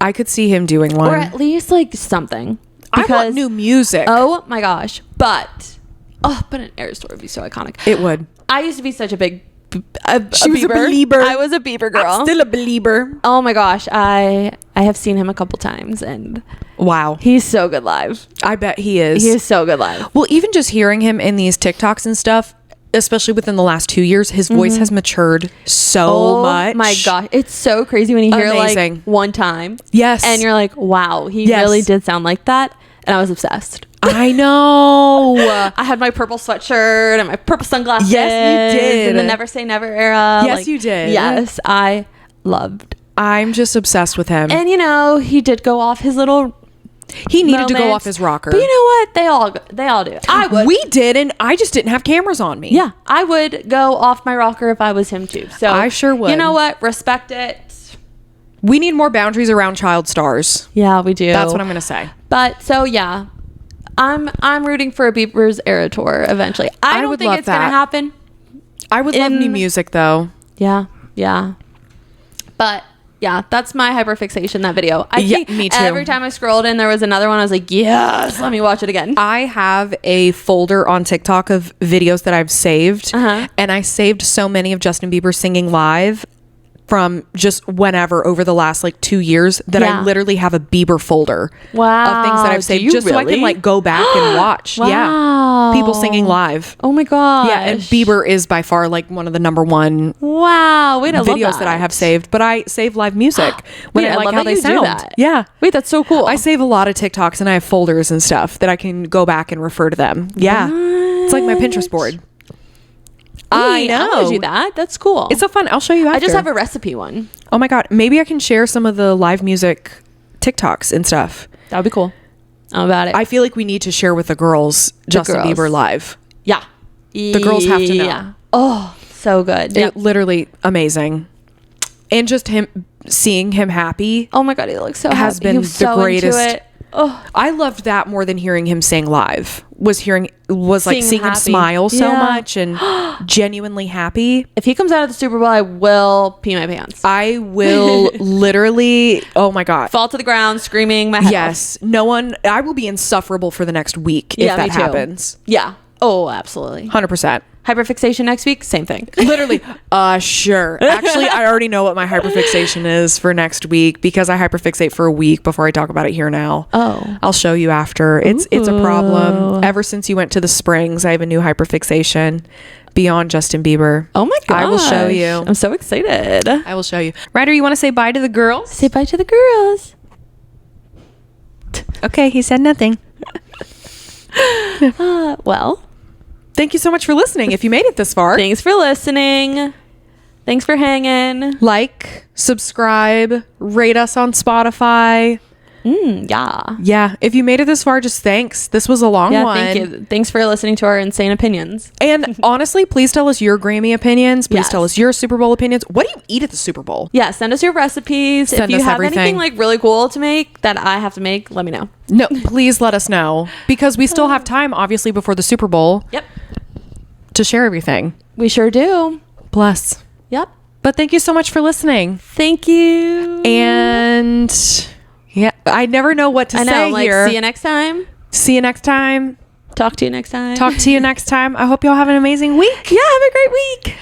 I could see him doing one. Or at least like something. I want new music. Oh my gosh. But an Eras tour would be so iconic. It would. I used to be such a big She was a believer. I was a Bieber girl. I'm still a believer. Oh my gosh. I have seen him a couple times and Wow. he's so good live. I bet he is. He is so good live. Well, even just hearing him in these TikToks and stuff, especially within the last 2 years, his voice has matured so much. Oh my gosh. It's so crazy when you hear Amazing. like one time. Yes. And you're like, wow, he Yes. really did sound like that. And I was obsessed. I know. I had my purple sweatshirt and my purple sunglasses. Yes, you did. And the Never Say Never era. Yes, you did. Yes, I loved. I'm just obsessed with him. And you know, he did go off his little. He needed to go moments. off his rocker. But you know what? They all do. I would. We did, and I just didn't have cameras on me. Yeah, I would go off my rocker if I was him too. So I sure would. You know what? Respect it. We need more boundaries around child stars. Yeah, we do. That's what I'm going to say. But so yeah, I'm rooting for a Bieber's Era tour eventually. I don't would think love it's gonna that. happen. I would love new music, though. Yeah. But yeah, that's my hyperfixation. That video. Yeah, me too. Every time I scrolled in, there was another one. I was like, yes, let me watch it again. I have a folder on TikTok of videos that I've saved, and I saved so many of Justin Bieber singing live from just whenever over the last like 2 years that I literally have a Bieber folder of things that I've saved just so I can like go back and watch. Wow. Yeah. People singing live. Oh my god. Yeah, and Bieber is by far like one of the number one wow. Wait, I love videos that I have saved, but I save live music when Wait, I I like love how that they you do sound. that. Yeah. Wait, that's so cool. I save a lot of TikToks and I have folders and stuff that I can go back and refer to them. Yeah. It's like my Pinterest board. I know. I want to do that. That's cool. It's so fun. I'll show you after. I just have a recipe one. Oh my god. Maybe I can share some of the live music TikToks and stuff. That would be cool. I'm about it. I feel like we need to share with the girls Justin girls. Bieber live. Yeah. The girls have to know. Oh, so good. It literally amazing. And just seeing him happy Oh my god, he looks so has happy. been He was the so into greatest. it. Oh, I loved that more than hearing him sing live. Was like Seeing seeing him happy. smile so Yeah. much and genuinely happy. if he comes out of the Super Bowl, I will pee my pants. I will literally, oh my god. Fall to the ground, screaming my head off. Yes. I will be insufferable for the next week Yeah, if me that too. happens. Yeah. Oh, absolutely. 100%. Hyperfixation next week, same thing. Literally, sure. Actually, I already know what my hyperfixation is for next week because I hyperfixate for a week before I talk about it here now. Oh. I'll show you after. It's a problem. Ever since you went to the Springs, I have a new hyperfixation beyond Justin Bieber. Oh my god. I will show you. I'm so excited. I will show you. Ryder, you want to say bye to the girls? Say bye to the girls. Okay, he said nothing. Well, Thank you so much for listening. If you made it this far, thanks for listening. Thanks for hanging. like, subscribe, rate us on Spotify. Yeah. Yeah. If you made it this far, just thanks. This was a long one. Thank you. Thanks for listening to our insane opinions. And honestly, please tell us your Grammy opinions. Please Yes. tell us your Super Bowl opinions. What do you eat at the Super Bowl? Yeah, send us your recipes. Send if you us have everything. anything like really cool to make that I have to make, let me know. No, please let us know, because we still have time, obviously, before the Super Bowl Yep. to share everything. We sure do. Bless. Yep. But thank you so much for listening. Thank you. And yeah, I never know what to say here. See you next time. See you next time. Talk to you next time. Talk to you next time. I hope y'all have an amazing week. Yeah, have a great week.